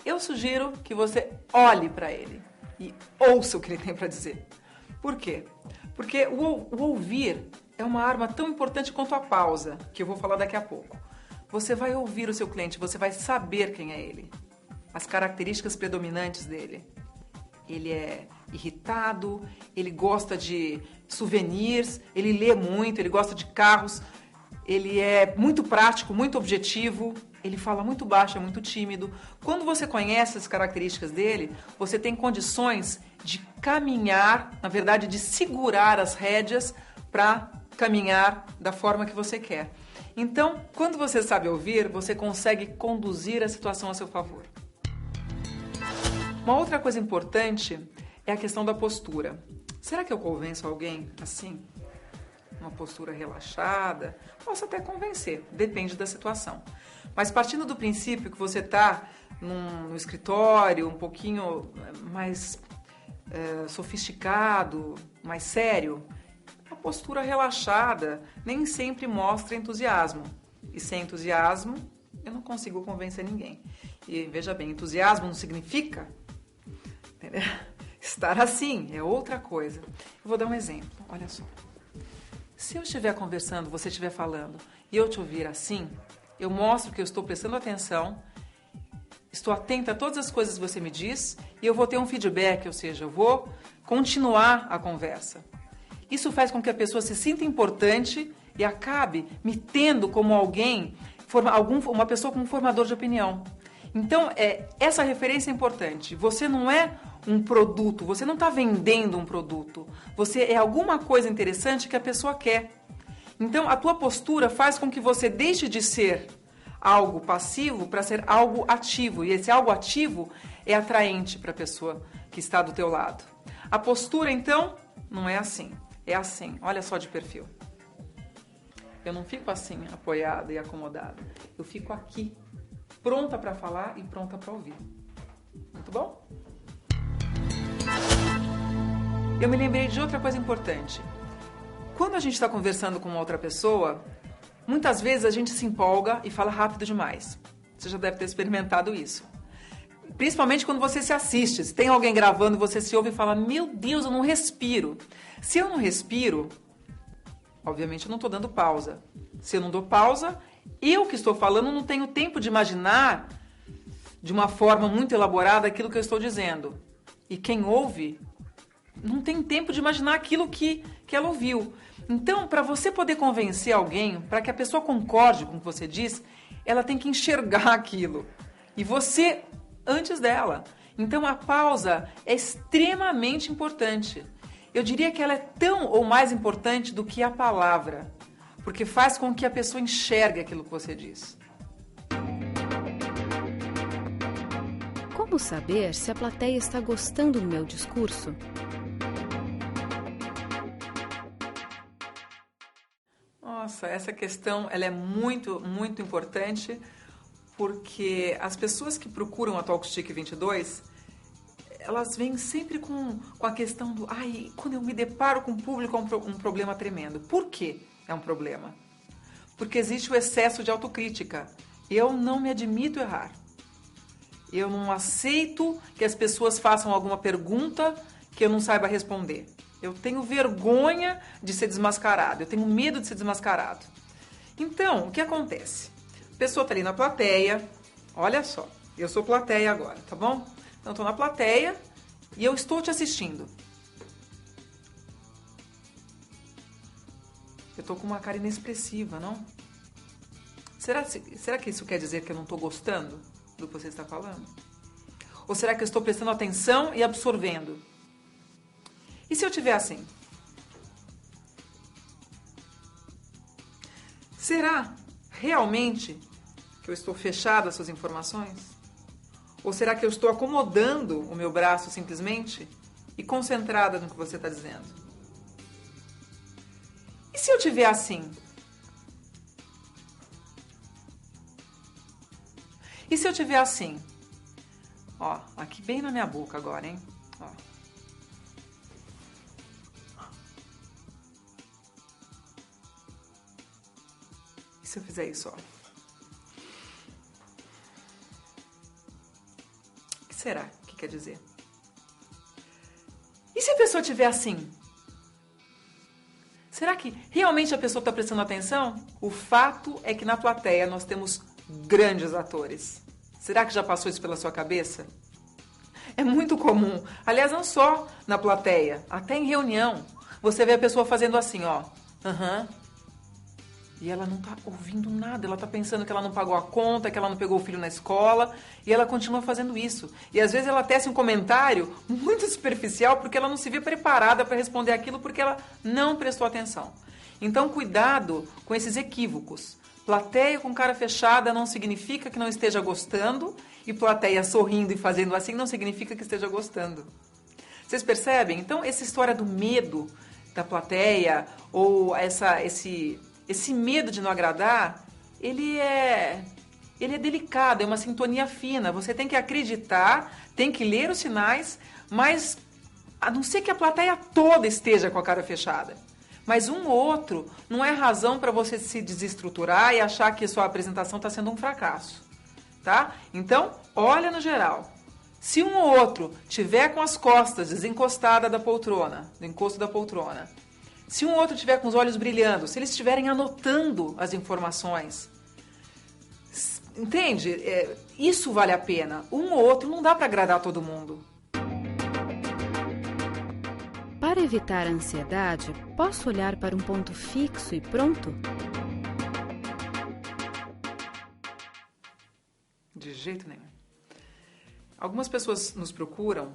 Eu sugiro que você olhe para ele e ouça o que ele tem para dizer. Por quê? Porque o ouvir é uma arma tão importante quanto a pausa, que eu vou falar daqui a pouco. Você vai ouvir o seu cliente, você vai saber quem é ele, as características predominantes dele. Ele é irritado, ele gosta de souvenirs, ele lê muito, ele gosta de carros, ele é muito prático, muito objetivo, ele fala muito baixo, é muito tímido. Quando você conhece as características dele, você tem condições de caminhar, na verdade, de segurar as rédeas para caminhar da forma que você quer. Então, quando você sabe ouvir, você consegue conduzir a situação a seu favor. Uma outra coisa importante é a questão da postura. Será que eu convenço alguém assim? Uma postura relaxada? Posso até convencer, depende da situação. Mas partindo do princípio que você está no escritório, um pouquinho mais sofisticado, mais sério, a postura relaxada nem sempre mostra entusiasmo. E sem entusiasmo, eu não consigo convencer ninguém. E veja bem, entusiasmo não significa estar assim, é outra coisa. Eu vou dar um exemplo, olha só. Se eu estiver conversando, você estiver falando, e eu te ouvir assim, eu mostro que eu estou prestando atenção, estou atenta a todas as coisas que você me diz, e eu vou ter um feedback, ou seja, eu vou continuar a conversa. Isso faz com que a pessoa se sinta importante e acabe me tendo como alguém, uma pessoa como formador de opinião. Então, essa referência é importante. Você não é um produto, você não está vendendo um produto. Você é alguma coisa interessante que a pessoa quer. Então, a tua postura faz com que você deixe de ser algo passivo para ser algo ativo. E esse algo ativo é atraente para a pessoa que está do teu lado. A postura, então, não é assim. É assim. Olha só de perfil. Eu não fico assim, apoiada e acomodada. Eu fico aqui, pronta para falar e pronta para ouvir. Muito bom? Eu me lembrei de outra coisa importante. Quando a gente está conversando com uma outra pessoa, muitas vezes a gente se empolga e fala rápido demais. Você já deve ter experimentado isso. Principalmente quando você se assiste. Se tem alguém gravando, você se ouve e fala, meu Deus, eu não respiro. Se eu não respiro, obviamente eu não estou dando pausa. Se eu não dou pausa, eu que estou falando não tenho tempo de imaginar de uma forma muito elaborada aquilo que eu estou dizendo. E quem ouve não tem tempo de imaginar aquilo que ela ouviu. Então, para você poder convencer alguém, para que a pessoa concorde com o que você diz, ela tem que enxergar aquilo. E você, antes dela. Então, a pausa é extremamente importante. Eu diria que ela é tão ou mais importante do que a palavra, porque faz com que a pessoa enxergue aquilo que você diz. Como saber se a plateia está gostando do meu discurso? Nossa, essa questão ela é muito, muito importante, porque as pessoas que procuram a Talkstick 22, elas vêm sempre com a questão do quando eu me deparo com o público é um problema tremendo. Por que é um problema? Porque existe o excesso de autocrítica. Eu não me admito errar. Eu não aceito que as pessoas façam alguma pergunta que eu não saiba responder. Eu tenho vergonha de ser desmascarado. Eu tenho medo de ser desmascarado. Então, o que acontece? A pessoa está ali na plateia. Olha só, eu sou plateia agora, tá bom? Então, estou na plateia e eu estou te assistindo. Eu estou com uma cara inexpressiva, não? Será que isso quer dizer que eu não estou gostando do que você está falando? Ou será que eu estou prestando atenção e absorvendo? E se eu estiver assim? Será realmente que eu estou fechada às suas informações? Ou será que eu estou acomodando o meu braço simplesmente e concentrada no que você está dizendo? E se eu estiver assim? E se eu estiver assim? Ó, aqui bem na minha boca agora, hein? Ó. E se eu fizer isso, ó? O que será que quer dizer? E se a pessoa estiver assim? Será que realmente a pessoa está prestando atenção? O fato é que na plateia nós temos grandes atores. Será que já passou isso pela sua cabeça? É muito comum. Aliás, não só na plateia, até em reunião. Você vê a pessoa fazendo assim, ó. E ela não está ouvindo nada. Ela está pensando que ela não pagou a conta, que ela não pegou o filho na escola. E ela continua fazendo isso. E às vezes ela tece um comentário muito superficial porque ela não se vê preparada para responder aquilo porque ela não prestou atenção. Então, cuidado com esses equívocos. Plateia com cara fechada não significa que não esteja gostando, e plateia sorrindo e fazendo assim não significa que esteja gostando. Vocês percebem? Então, essa história do medo da plateia, ou esse medo de não agradar, ele é delicado, é uma sintonia fina. Você tem que acreditar, tem que ler os sinais, mas a não ser que a plateia toda esteja com a cara fechada. Mas um ou outro não é razão para você se desestruturar e achar que sua apresentação está sendo um fracasso, tá? Então, olha no geral. Se um ou outro tiver com as costas desencostadas da poltrona, do encosto da poltrona, se um ou outro tiver com os olhos brilhando, se eles estiverem anotando as informações, entende? Isso vale a pena. Um ou outro não dá para agradar todo mundo. Para evitar a ansiedade, posso olhar para um ponto fixo e pronto? De jeito nenhum. Algumas pessoas nos procuram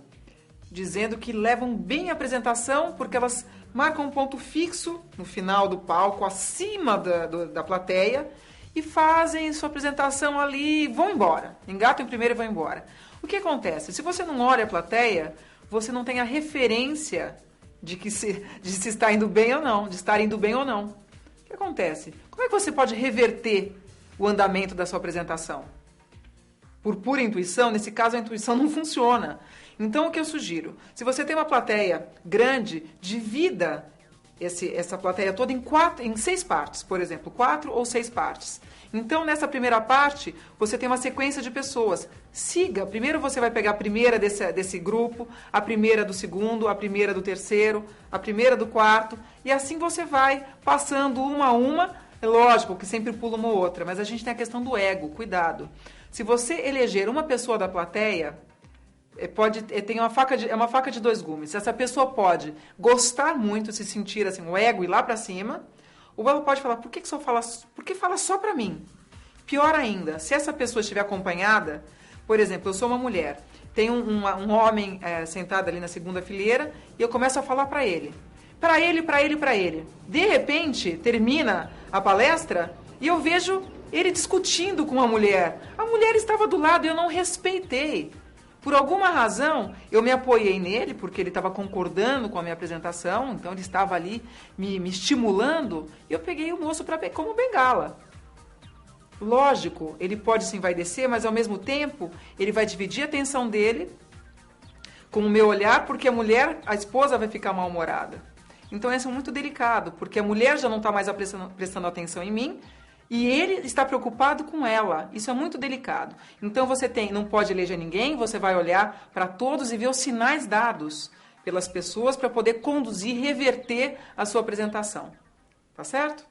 dizendo que levam bem a apresentação porque elas marcam um ponto fixo no final do palco, acima da plateia, e fazem sua apresentação ali, vão embora. Engatam primeiro e vão embora. O que acontece? Se você não olha a plateia, você não tem a referência de se está indo bem ou não, de estar indo bem ou não. O que acontece? Como é que você pode reverter o andamento da sua apresentação? Por pura intuição, nesse caso a intuição não funciona. Então o que eu sugiro? Se você tem uma plateia grande, divida essa plateia toda em 6 partes, por exemplo, 4 ou 6 partes. Então, nessa primeira parte, você tem uma sequência de pessoas. Siga. Primeiro você vai pegar a primeira desse grupo, a primeira do segundo, a primeira do terceiro, a primeira do quarto, e assim você vai passando uma a uma. É lógico que sempre pula uma ou outra, mas a gente tem a questão do ego, cuidado. Se você eleger uma pessoa da plateia, é uma faca de 2 gumes. Essa pessoa pode gostar muito, se sentir assim, o ego ir lá para cima, ou ela pode falar, por que fala só para mim? Pior ainda, se essa pessoa estiver acompanhada, por exemplo, eu sou uma mulher, tem um homem sentado ali na segunda fileira, e eu começo a falar para ele. Para ele. De repente, termina a palestra, e eu vejo ele discutindo com a mulher. A mulher estava do lado e eu não respeitei. Por alguma razão, eu me apoiei nele, porque ele estava concordando com a minha apresentação, então ele estava ali me estimulando, e eu peguei o moço como bengala. Lógico, ele pode se envaidecer, mas ao mesmo tempo, ele vai dividir a atenção dele com o meu olhar, porque a esposa vai ficar mal-humorada. Então, isso é muito delicado, porque a mulher já não está mais prestando atenção em mim, e ele está preocupado com ela. Isso é muito delicado. Então você não pode eleger ninguém, você vai olhar para todos e ver os sinais dados pelas pessoas para poder conduzir, reverter a sua apresentação. Tá certo?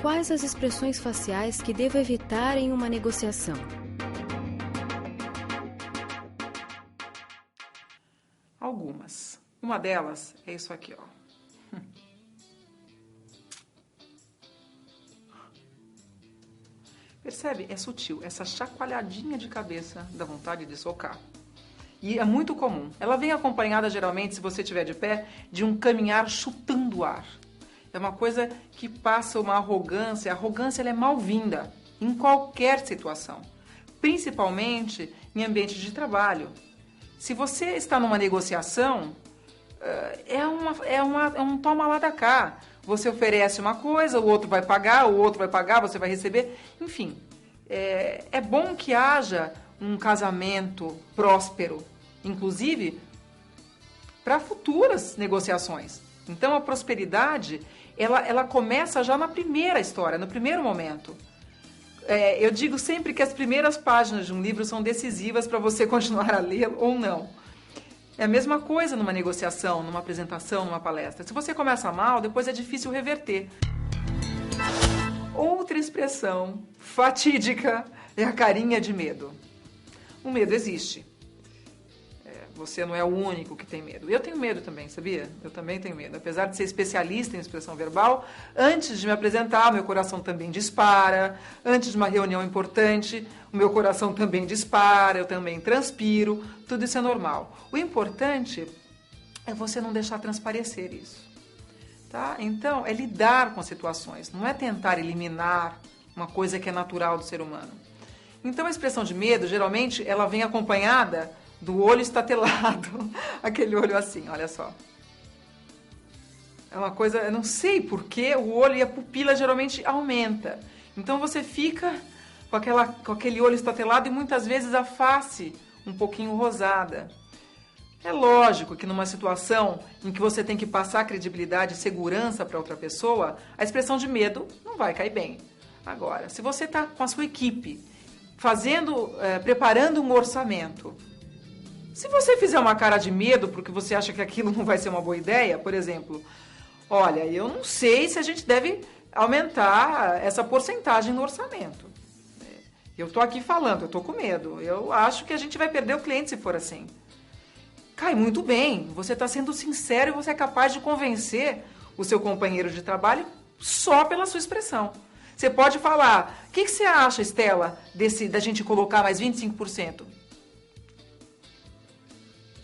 Quais as expressões faciais que devo evitar em uma negociação? Algumas. Uma delas é isso aqui, ó. Percebe? É sutil. Essa chacoalhadinha de cabeça dá vontade de socar. E é muito comum. Ela vem acompanhada, geralmente, se você estiver de pé, de um caminhar chutando o ar. É uma coisa que passa uma arrogância. A arrogância ela é mal-vinda em qualquer situação. Principalmente em ambiente de trabalho. Se você está numa negociação, é um toma lá da cá. Você oferece uma coisa, o outro vai pagar, você vai receber. Enfim, é bom que haja um casamento próspero, inclusive para futuras negociações. Então, a prosperidade, ela começa já na primeira história, no primeiro momento. Eu digo sempre que as primeiras páginas de um livro são decisivas para você continuar a ler ou não. É a mesma coisa numa negociação, numa apresentação, numa palestra. Se você começa mal, depois é difícil reverter. Outra expressão fatídica é a carinha de medo. O medo existe. Você não é o único que tem medo. Eu tenho medo também, sabia? Eu também tenho medo. Apesar de ser especialista em expressão verbal, antes de me apresentar, meu coração também dispara. Antes de uma reunião importante, o meu coração também dispara, eu também transpiro. Tudo isso é normal. O importante é você não deixar transparecer isso. Tá? Então, é lidar com as situações. Não é tentar eliminar uma coisa que é natural do ser humano. Então, a expressão de medo, geralmente, ela vem acompanhada do olho estatelado, aquele olho assim, olha só. É uma coisa, eu não sei porquê, o olho e a pupila geralmente aumenta. Então você fica com aquele olho estatelado e muitas vezes a face um pouquinho rosada. É lógico que numa situação em que você tem que passar credibilidade e segurança para outra pessoa, a expressão de medo não vai cair bem. Agora, se você está com a sua equipe preparando um orçamento, se você fizer uma cara de medo porque você acha que aquilo não vai ser uma boa ideia, por exemplo, olha, eu não sei se a gente deve aumentar essa porcentagem no orçamento. Eu estou aqui falando, eu estou com medo. Eu acho que a gente vai perder o cliente se for assim. cai muito bem. Você está sendo sincero e você é capaz de convencer o seu companheiro de trabalho só pela sua expressão. Você pode falar, o que você acha, Estela, da gente colocar mais 25%?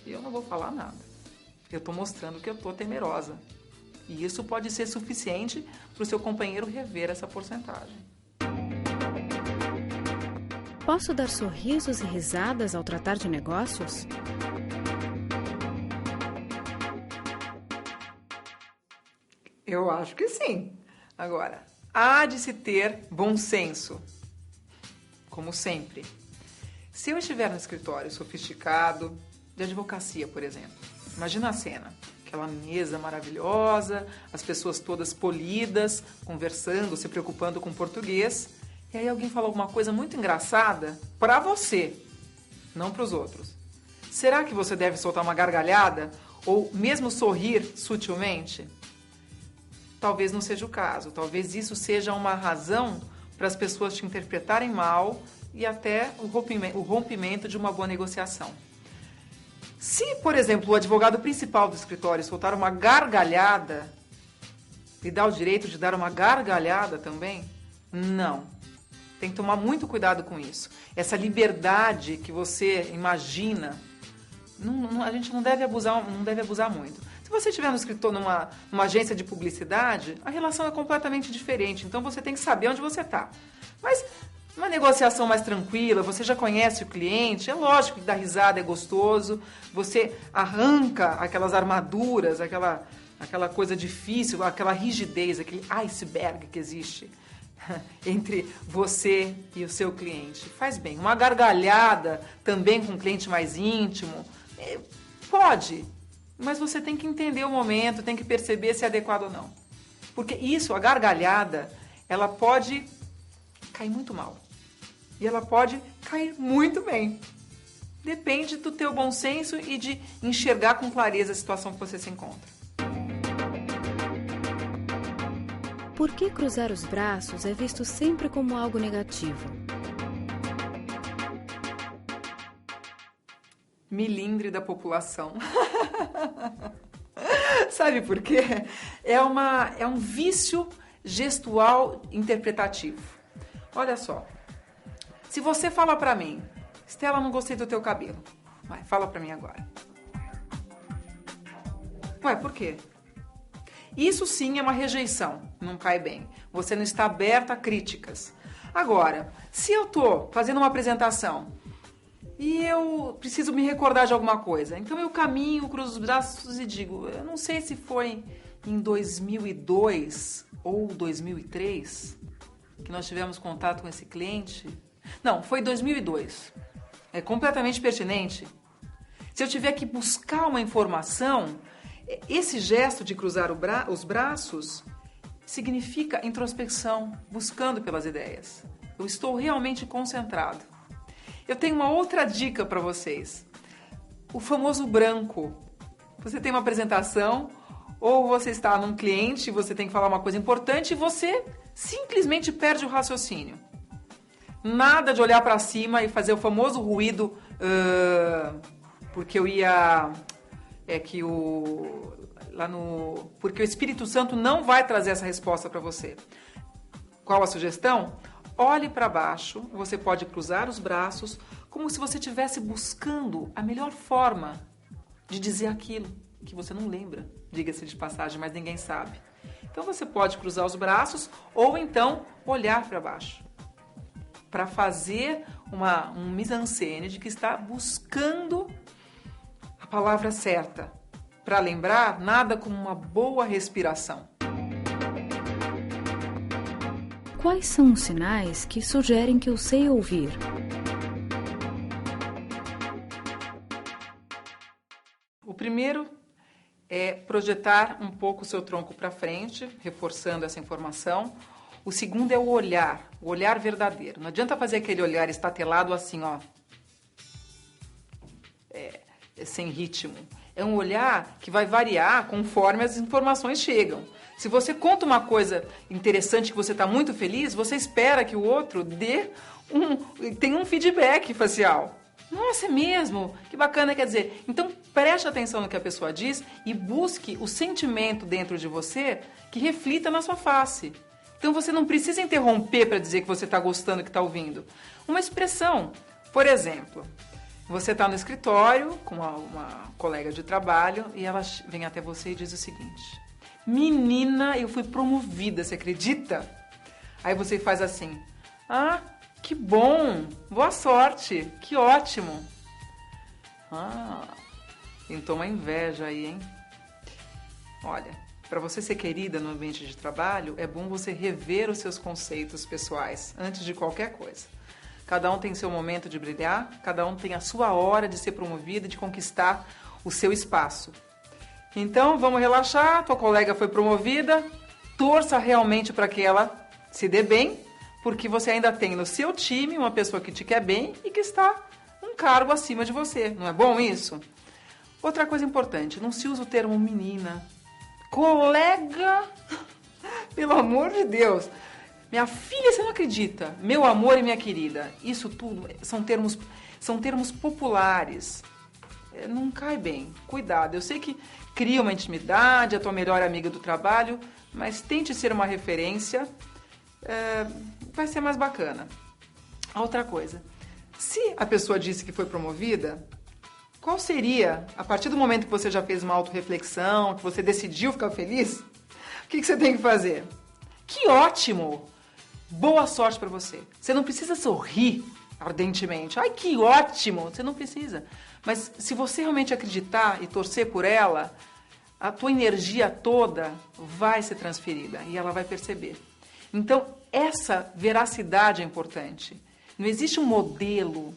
E eu não vou falar nada. Eu estou mostrando que eu estou temerosa. E isso pode ser suficiente para o seu companheiro rever essa porcentagem. Posso dar sorrisos e risadas ao tratar de negócios? Eu acho que sim. Agora, há de se ter bom senso. Como sempre. Se eu estiver no escritório sofisticado, de advocacia, por exemplo, imagina a cena. Aquela mesa maravilhosa, as pessoas todas polidas, conversando, se preocupando com português. E aí alguém fala alguma coisa muito engraçada para você, não para os outros. Será que você deve soltar uma gargalhada ou mesmo sorrir sutilmente? Talvez não seja o caso. Talvez isso seja uma razão para as pessoas te interpretarem mal e até o rompimento de uma boa negociação. Se, por exemplo, o advogado principal do escritório soltar uma gargalhada, lhe dá o direito de dar uma gargalhada também? Não. Tem que tomar muito cuidado com isso. Essa liberdade que você imagina, a gente não deve abusar muito. Se você estiver no escritório, numa agência de publicidade, a relação é completamente diferente. Então você tem que saber onde você está. Mas uma negociação mais tranquila, você já conhece o cliente, é lógico que dar risada é gostoso, você arranca aquelas armaduras, aquela coisa difícil, aquela rigidez, aquele iceberg que existe entre você e o seu cliente. Faz bem. Uma gargalhada também com um cliente mais íntimo, pode, mas você tem que entender o momento, tem que perceber se é adequado ou não. Porque isso, a gargalhada, ela pode cair muito mal. E ela pode cair muito bem. Depende do teu bom senso e de enxergar com clareza a situação que você se encontra. Por que cruzar os braços é visto sempre como algo negativo? Milindre da população. Sabe por quê? É um vício gestual interpretativo. Olha só. Se você fala pra mim, Estela, não gostei do teu cabelo. Vai, fala pra mim agora. Ué, por quê? Isso sim é uma rejeição, não cai bem. Você não está aberta a críticas. Agora, se eu tô fazendo uma apresentação e eu preciso me recordar de alguma coisa, então eu caminho, cruzo os braços e digo, eu não sei se foi em 2002 ou 2003 que nós tivemos contato com esse cliente. Não, foi 2002. É completamente pertinente. Se eu tiver que buscar uma informação, esse gesto de cruzar os braços significa introspecção, buscando pelas ideias. Eu estou realmente concentrado. Eu tenho uma outra dica para vocês. O famoso branco. Você tem uma apresentação ou você está num cliente, você tem que falar uma coisa importante e você simplesmente perde o raciocínio. Nada de olhar para cima e fazer o famoso ruído, porque eu ia... porque o Espírito Santo não vai trazer essa resposta para você. Qual a sugestão? Olhe para baixo, você pode cruzar os braços, como se você estivesse buscando a melhor forma de dizer aquilo que você não lembra, diga-se de passagem, mas ninguém sabe. Então você pode cruzar os braços ou então olhar para baixo, para fazer um mise-en-scène de que está buscando a palavra certa. Para lembrar, nada como uma boa respiração. Quais são os sinais que sugerem que eu sei ouvir? O primeiro é projetar um pouco o seu tronco para frente, reforçando essa informação. O segundo é o olhar verdadeiro. Não adianta fazer aquele olhar estatelado assim, ó, sem ritmo. É um olhar que vai variar conforme as informações chegam. Se você conta uma coisa interessante que você está muito feliz, você espera que o outro tenha um feedback facial. Nossa, é mesmo? Que bacana, quer dizer. Então, preste atenção no que a pessoa diz e busque o sentimento dentro de você que reflita na sua face. Então, você não precisa interromper para dizer que você está gostando do que está ouvindo. Uma expressão, por exemplo, você está no escritório com uma colega de trabalho e ela vem até você e diz o seguinte: menina, eu fui promovida, você acredita? Aí você faz assim: ah, que bom, boa sorte, que ótimo. Ah, pintou uma inveja aí, hein? Olha, para você ser querida no ambiente de trabalho, é bom você rever os seus conceitos pessoais antes de qualquer coisa. Cada um tem seu momento de brilhar, cada um tem a sua hora de ser promovido e de conquistar o seu espaço. Então, vamos relaxar, tua colega foi promovida, torça realmente para que ela se dê bem, porque você ainda tem no seu time uma pessoa que te quer bem e que está um cargo acima de você. Não é bom isso? Outra coisa importante, não se usa o termo menina. Colega, pelo amor de Deus. Minha filha, você não acredita. Meu amor e minha querida. Isso tudo são termos populares. Não cai bem. Cuidado. Eu sei que cria uma intimidade, a tua melhor amiga do trabalho, mas tente ser uma referência. Vai ser mais bacana. Outra coisa, se a pessoa disse que foi promovida, qual seria, a partir do momento que você já fez uma autorreflexão, que você decidiu ficar feliz, o que você tem que fazer? Que ótimo! Boa sorte para você. Você não precisa sorrir ardentemente. Ai, que ótimo! Você não precisa. Mas se você realmente acreditar e torcer por ela, a tua energia toda vai ser transferida e ela vai perceber. Então, essa veracidade é importante. Não existe um modelo,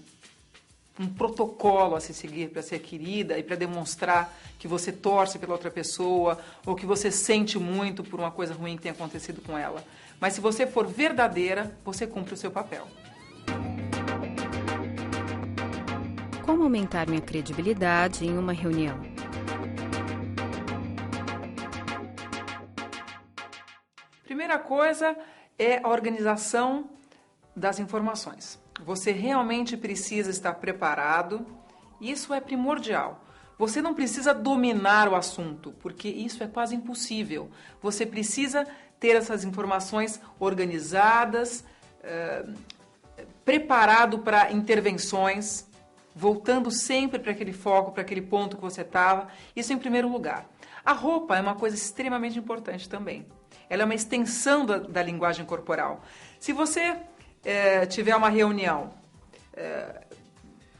um protocolo a se seguir para ser querida e para demonstrar que você torce pela outra pessoa ou que você sente muito por uma coisa ruim que tenha acontecido com ela. Mas se você for verdadeira, você cumpre o seu papel. Como aumentar minha credibilidade em uma reunião? Primeira coisa é a organização das informações. Você realmente precisa estar preparado, isso é primordial. Você não precisa dominar o assunto, porque isso é quase impossível. Você precisa ter essas informações organizadas, preparado para intervenções, voltando sempre para aquele foco, para aquele ponto que você estava. Isso em primeiro lugar. A roupa é uma coisa extremamente importante também. Ela é uma extensão da linguagem corporal. Se você tiver uma reunião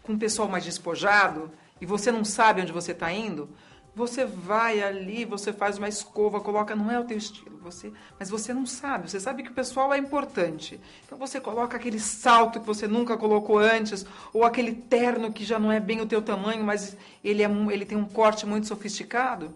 com um pessoal mais despojado e você não sabe onde você está indo, você vai ali, você faz uma escova, coloca, não é o teu estilo, mas você não sabe, você sabe que o pessoal é importante. Então você coloca aquele salto que você nunca colocou antes, ou aquele terno que já não é bem o teu tamanho, mas ele tem um corte muito sofisticado.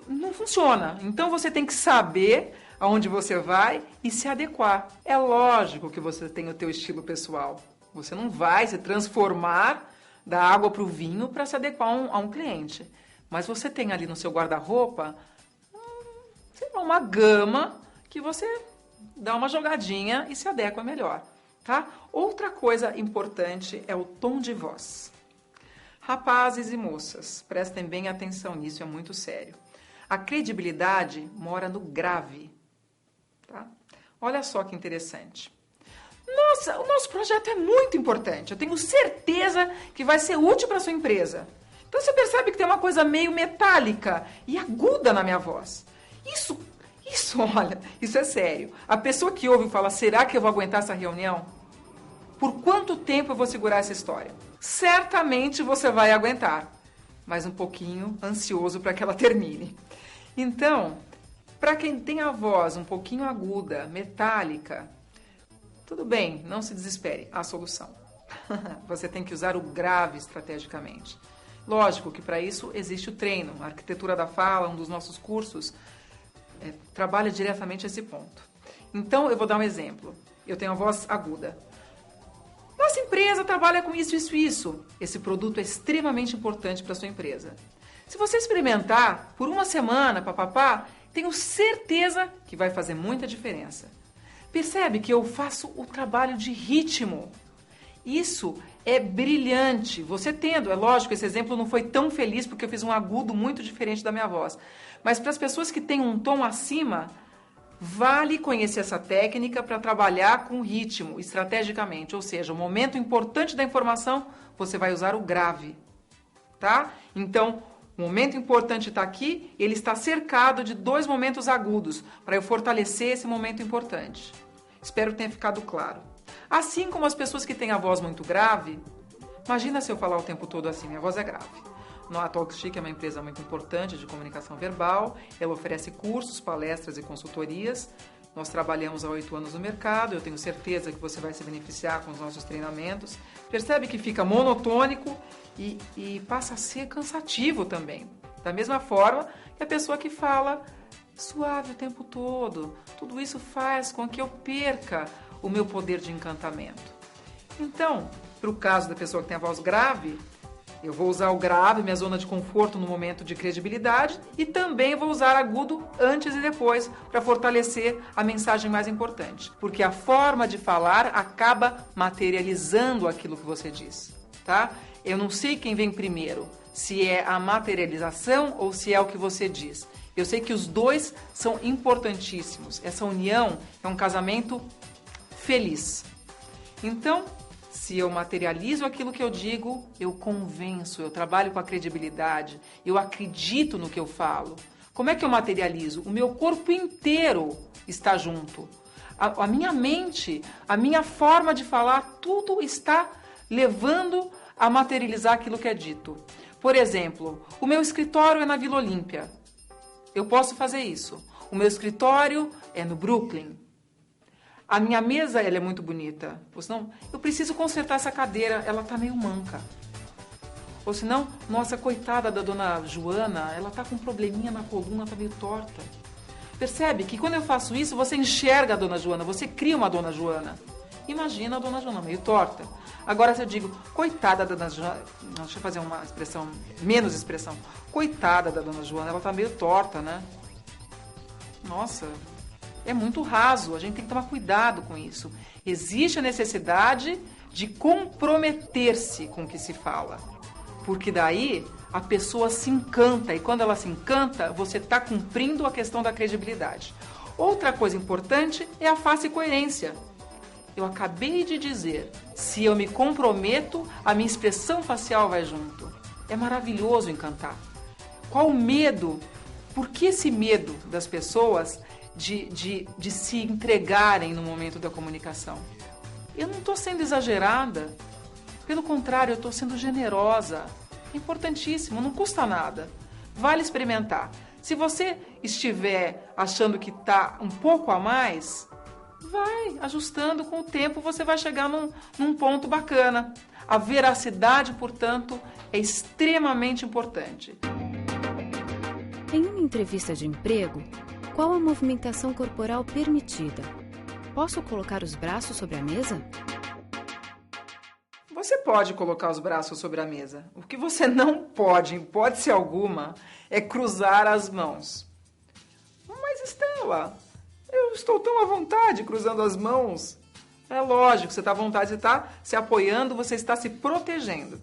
Não funciona. Então você tem que saber aonde você vai e se adequar. É lógico que você tem o teu estilo pessoal. Você não vai se transformar da água para o vinho para se adequar a um cliente. Mas você tem ali no seu guarda-roupa uma gama que você dá uma jogadinha e se adequa melhor. Tá? Outra coisa importante é o tom de voz. Rapazes e moças, prestem bem atenção nisso, é muito sério. A credibilidade mora no grave. Tá? Olha só que interessante. Nossa, o nosso projeto é muito importante. Eu tenho certeza que vai ser útil para a sua empresa. Então você percebe que tem uma coisa meio metálica e aguda na minha voz. Isso, olha, isso é sério. A pessoa que ouve fala, será que eu vou aguentar essa reunião? Por quanto tempo eu vou segurar essa história? Certamente você vai aguentar, mas um pouquinho ansioso para que ela termine. Então, para quem tem a voz um pouquinho aguda, metálica, tudo bem, não se desespere, há solução. Você tem que usar o grave estrategicamente. Lógico que para isso existe o treino. A arquitetura da fala, um dos nossos cursos, trabalha diretamente esse ponto. Então, eu vou dar um exemplo. Eu tenho a voz aguda. Nossa empresa trabalha com isso, isso, isso. Esse produto é extremamente importante para a sua empresa. Se você experimentar por uma semana, papapá, tenho certeza que vai fazer muita diferença. Percebe que eu faço o trabalho de ritmo. Isso é brilhante. Você tendo, é lógico, esse exemplo não foi tão feliz porque eu fiz um agudo muito diferente da minha voz. Mas para as pessoas que têm um tom acima, vale conhecer essa técnica para trabalhar com ritmo, estrategicamente. Ou seja, o momento importante da informação, você vai usar o grave. Tá? Então, o momento importante está aqui, ele está cercado de 2 momentos agudos, para eu fortalecer esse momento importante. Espero que tenha ficado claro. Assim como as pessoas que têm a voz muito grave, imagina se eu falar o tempo todo assim, minha voz é grave. A TalkChic é uma empresa muito importante de comunicação verbal, ela oferece cursos, palestras e consultorias. Nós trabalhamos há 8 anos no mercado, eu tenho certeza que você vai se beneficiar com os nossos treinamentos. Percebe que fica monotônico e passa a ser cansativo também. Da mesma forma que a pessoa que fala suave o tempo todo, tudo isso faz com que eu perca o meu poder de encantamento. Então, para o caso da pessoa que tem a voz grave, eu vou usar o grave, minha zona de conforto no momento de credibilidade, e também vou usar agudo antes e depois para fortalecer a mensagem mais importante. Porque a forma de falar acaba materializando aquilo que você diz, tá? Eu não sei quem vem primeiro, se é a materialização ou se é o que você diz. Eu sei que os 2 são importantíssimos. Essa união é um casamento feliz. Então, se eu materializo aquilo que eu digo, eu convenço, eu trabalho com a credibilidade, eu acredito no que eu falo. Como é que eu materializo? O meu corpo inteiro está junto. A minha mente, a minha forma de falar, tudo está levando a materializar aquilo que é dito. Por exemplo, o meu escritório é na Vila Olímpia. Eu posso fazer isso. O meu escritório é no Brooklyn. A minha mesa, ela é muito bonita. Ou senão, eu preciso consertar essa cadeira, ela está meio manca. Ou senão, nossa, coitada da dona Joana, ela está com um probleminha na coluna, está meio torta. Percebe que quando eu faço isso, você enxerga a dona Joana, você cria uma dona Joana. Imagina a dona Joana meio torta. Agora, se eu digo, coitada da dona Joana, deixa eu fazer uma expressão, menos expressão. Coitada da dona Joana, ela está meio torta, né? Nossa, é muito raso, a gente tem que tomar cuidado com isso. Existe a necessidade de comprometer-se com o que se fala. Porque daí a pessoa se encanta, e quando ela se encanta, você está cumprindo a questão da credibilidade. Outra coisa importante é a face e coerência. Eu acabei de dizer, se eu me comprometo, a minha expressão facial vai junto. É maravilhoso encantar. Qual o medo? Por que esse medo das pessoas de se entregarem no momento da comunicação? Eu não estou sendo exagerada. Pelo contrário, eu estou sendo generosa. É importantíssimo, não custa nada. Vale experimentar. Se você estiver achando que está um pouco a mais, vai ajustando com o tempo, você vai chegar num ponto bacana. A veracidade, portanto, é extremamente importante. Em uma entrevista de emprego, qual a movimentação corporal permitida? Posso colocar os braços sobre a mesa? Você pode colocar os braços sobre a mesa. O que você não pode, em hipótese alguma, é cruzar as mãos. Mas, Estela, eu estou tão à vontade cruzando as mãos. É lógico, você está à vontade, você está se apoiando, você está se protegendo.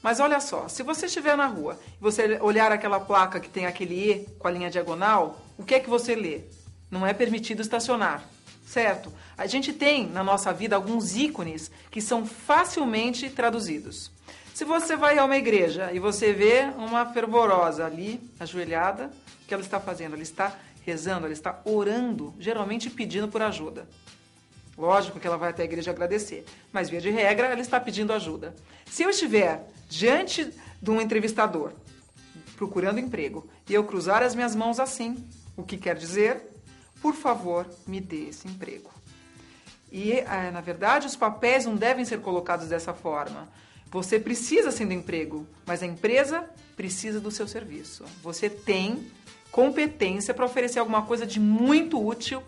Mas olha só, se você estiver na rua e você olhar aquela placa que tem aquele E com a linha diagonal, o que é que você lê? Não é permitido estacionar, certo? A gente tem na nossa vida alguns ícones que são facilmente traduzidos. Se você vai a uma igreja e você vê uma fervorosa ali, ajoelhada, o que ela está fazendo? Ela está rezando, ela está orando, geralmente pedindo por ajuda. Lógico que ela vai até a igreja agradecer, mas via de regra ela está pedindo ajuda. Se eu estiver diante de um entrevistador procurando emprego e eu cruzar as minhas mãos assim, o que quer dizer? Por favor, me dê esse emprego. E, na verdade, os papéis não devem ser colocados dessa forma. Você precisa sim do emprego, mas a empresa precisa do seu serviço. Você tem competência para oferecer alguma coisa de muito útil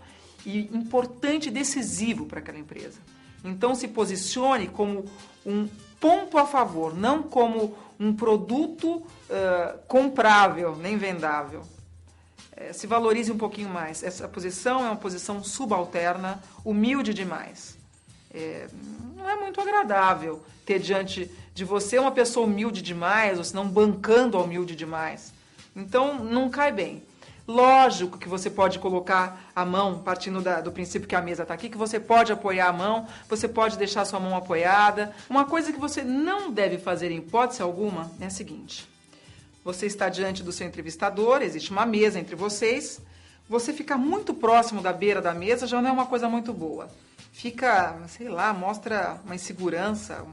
e importante e decisivo para aquela empresa. Então, se posicione como um ponto a favor, não como um produto comprável, nem vendável. Se valorize um pouquinho mais. Essa posição é uma posição subalterna, humilde demais. Não é muito agradável ter diante de você uma pessoa humilde demais, ou se não bancando a humilde demais. Então, não cai bem. Lógico que você pode colocar a mão, partindo do princípio que a mesa está aqui, que você pode apoiar a mão, você pode deixar a sua mão apoiada. Uma coisa que você não deve fazer em hipótese alguma é a seguinte. Você está diante do seu entrevistador, existe uma mesa entre vocês, você fica muito próximo da beira da mesa já não é uma coisa muito boa. Fica, sei lá, mostra uma insegurança.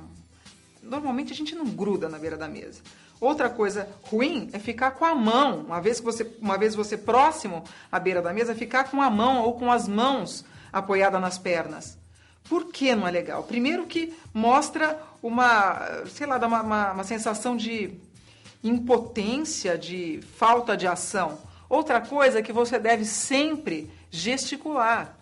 Normalmente a gente não gruda na beira da mesa. Outra coisa ruim é ficar com a mão, uma vez você próximo à beira da mesa, ficar com a mão ou com as mãos apoiadas nas pernas. Por que não é legal? Primeiro que mostra dá uma sensação de impotência, de falta de ação. Outra coisa é que você deve sempre gesticular.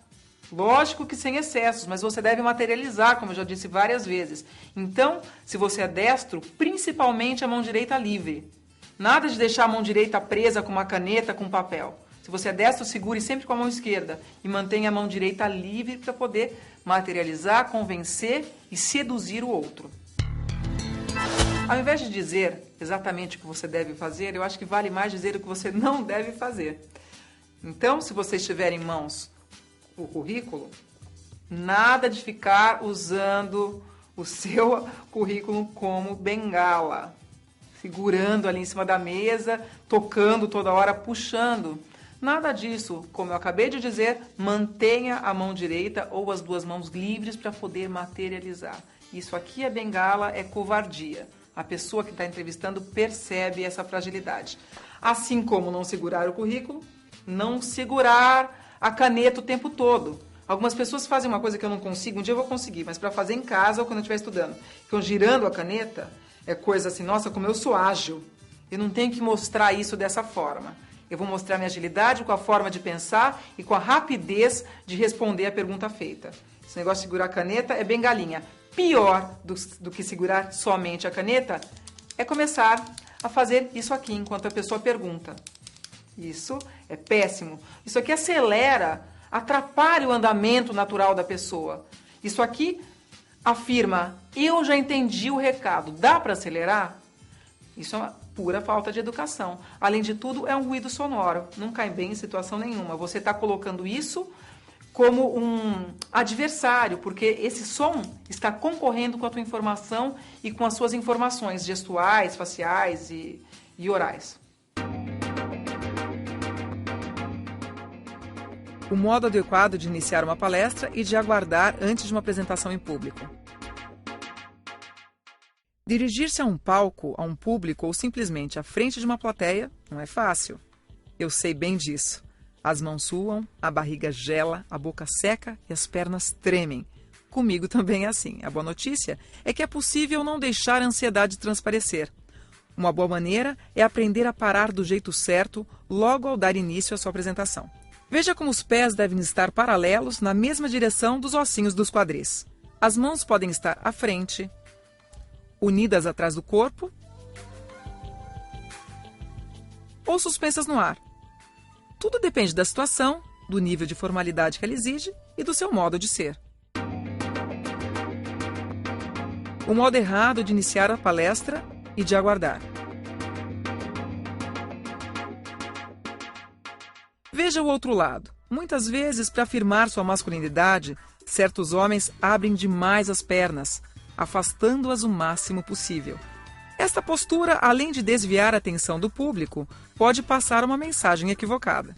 Lógico que sem excessos, mas você deve materializar, como eu já disse várias vezes. Então, se você é destro, principalmente a mão direita livre. Nada de deixar a mão direita presa com uma caneta, com papel. Se você é destro, segure sempre com a mão esquerda e mantenha a mão direita livre para poder materializar, convencer e seduzir o outro. Ao invés de dizer exatamente o que você deve fazer, eu acho que vale mais dizer o que você não deve fazer. Então, se você estiver em mãos o currículo, nada de ficar usando o seu currículo como bengala, segurando ali em cima da mesa, tocando toda hora, puxando. Nada disso. Como eu acabei de dizer, mantenha a mão direita ou as duas mãos livres para poder materializar. Isso aqui é bengala, é covardia. A pessoa que está entrevistando percebe essa fragilidade. Assim como não segurar o currículo, não segurar a caneta o tempo todo. Algumas pessoas fazem uma coisa que eu não consigo, um dia eu vou conseguir, mas para fazer em casa ou quando eu estiver estudando. Ficam girando a caneta, é coisa assim, nossa, como eu sou ágil. Eu não tenho que mostrar isso dessa forma. Eu vou mostrar minha agilidade com a forma de pensar e com a rapidez de responder a pergunta feita. Esse negócio de segurar a caneta é bengalinha. Pior do que segurar somente a caneta é começar a fazer isso aqui enquanto a pessoa pergunta. Isso é péssimo. Isso aqui atrapalha o andamento natural da pessoa. Isso aqui afirma, eu já entendi o recado, dá para acelerar? Isso é uma pura falta de educação. Além de tudo, é um ruído sonoro. Não cai bem em situação nenhuma. Você está colocando isso como um adversário, porque esse som está concorrendo com a tua informação e com as suas informações gestuais, faciais e orais. O modo adequado de iniciar uma palestra e de aguardar antes de uma apresentação em público. Dirigir-se a um palco, a um público ou simplesmente à frente de uma plateia não é fácil. Eu sei bem disso. As mãos suam, a barriga gela, a boca seca e as pernas tremem. Comigo também é assim. A boa notícia é que é possível não deixar a ansiedade transparecer. Uma boa maneira é aprender a parar do jeito certo logo ao dar início à sua apresentação. Veja como os pés devem estar paralelos na mesma direção dos ossinhos dos quadris. As mãos podem estar à frente, unidas atrás do corpo ou suspensas no ar. Tudo depende da situação, do nível de formalidade que ela exige e do seu modo de ser. O modo errado de iniciar a palestra e de aguardar. Veja o outro lado. Muitas vezes, para afirmar sua masculinidade, certos homens abrem demais as pernas, afastando-as o máximo possível. Esta postura, além de desviar a atenção do público, pode passar uma mensagem equivocada.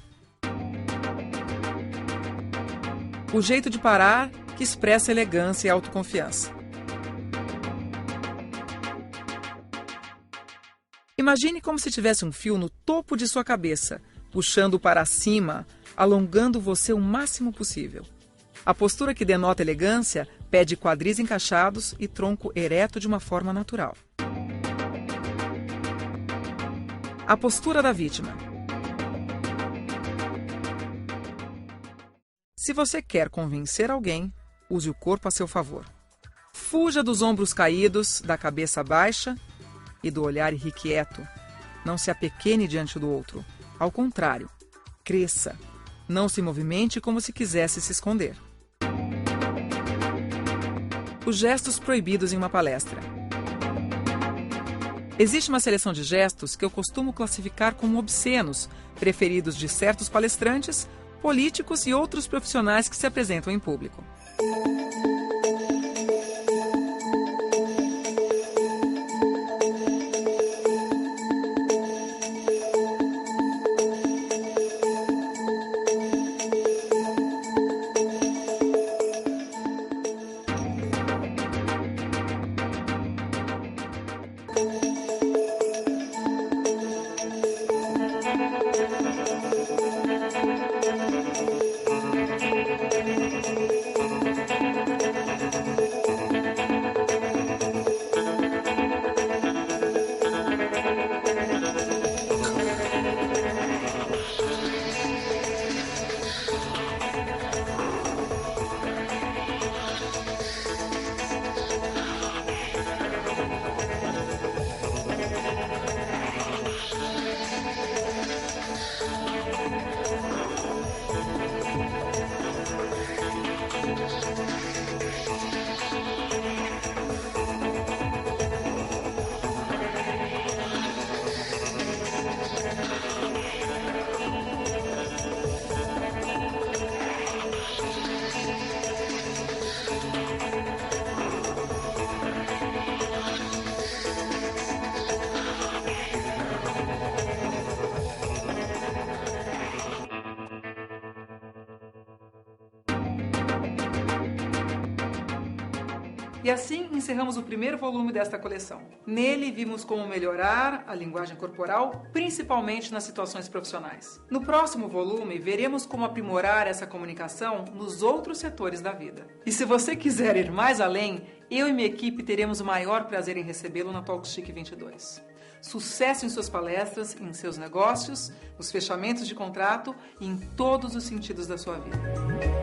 O jeito de parar que expressa elegância e autoconfiança. Imagine como se tivesse um fio no topo de sua cabeça, puxando para cima, alongando você o máximo possível. A postura que denota elegância pede quadris encaixados e tronco ereto de uma forma natural. A postura da vítima. Se você quer convencer alguém, use o corpo a seu favor. Fuja dos ombros caídos, da cabeça baixa e do olhar irrequieto. Não se apequene diante do outro. Ao contrário, cresça. Não se movimente como se quisesse se esconder. os gestos proibidos em uma palestra. Existe uma seleção de gestos que eu costumo classificar como obscenos, preferidos de certos palestrantes, políticos e outros profissionais que se apresentam em público. E assim encerramos o primeiro volume desta coleção. Nele vimos como melhorar a linguagem corporal, principalmente nas situações profissionais. No próximo volume, veremos como aprimorar essa comunicação nos outros setores da vida. E se você quiser ir mais além, eu e minha equipe teremos o maior prazer em recebê-lo na Talk Chic 22. Sucesso em suas palestras, em seus negócios, nos fechamentos de contrato e em todos os sentidos da sua vida.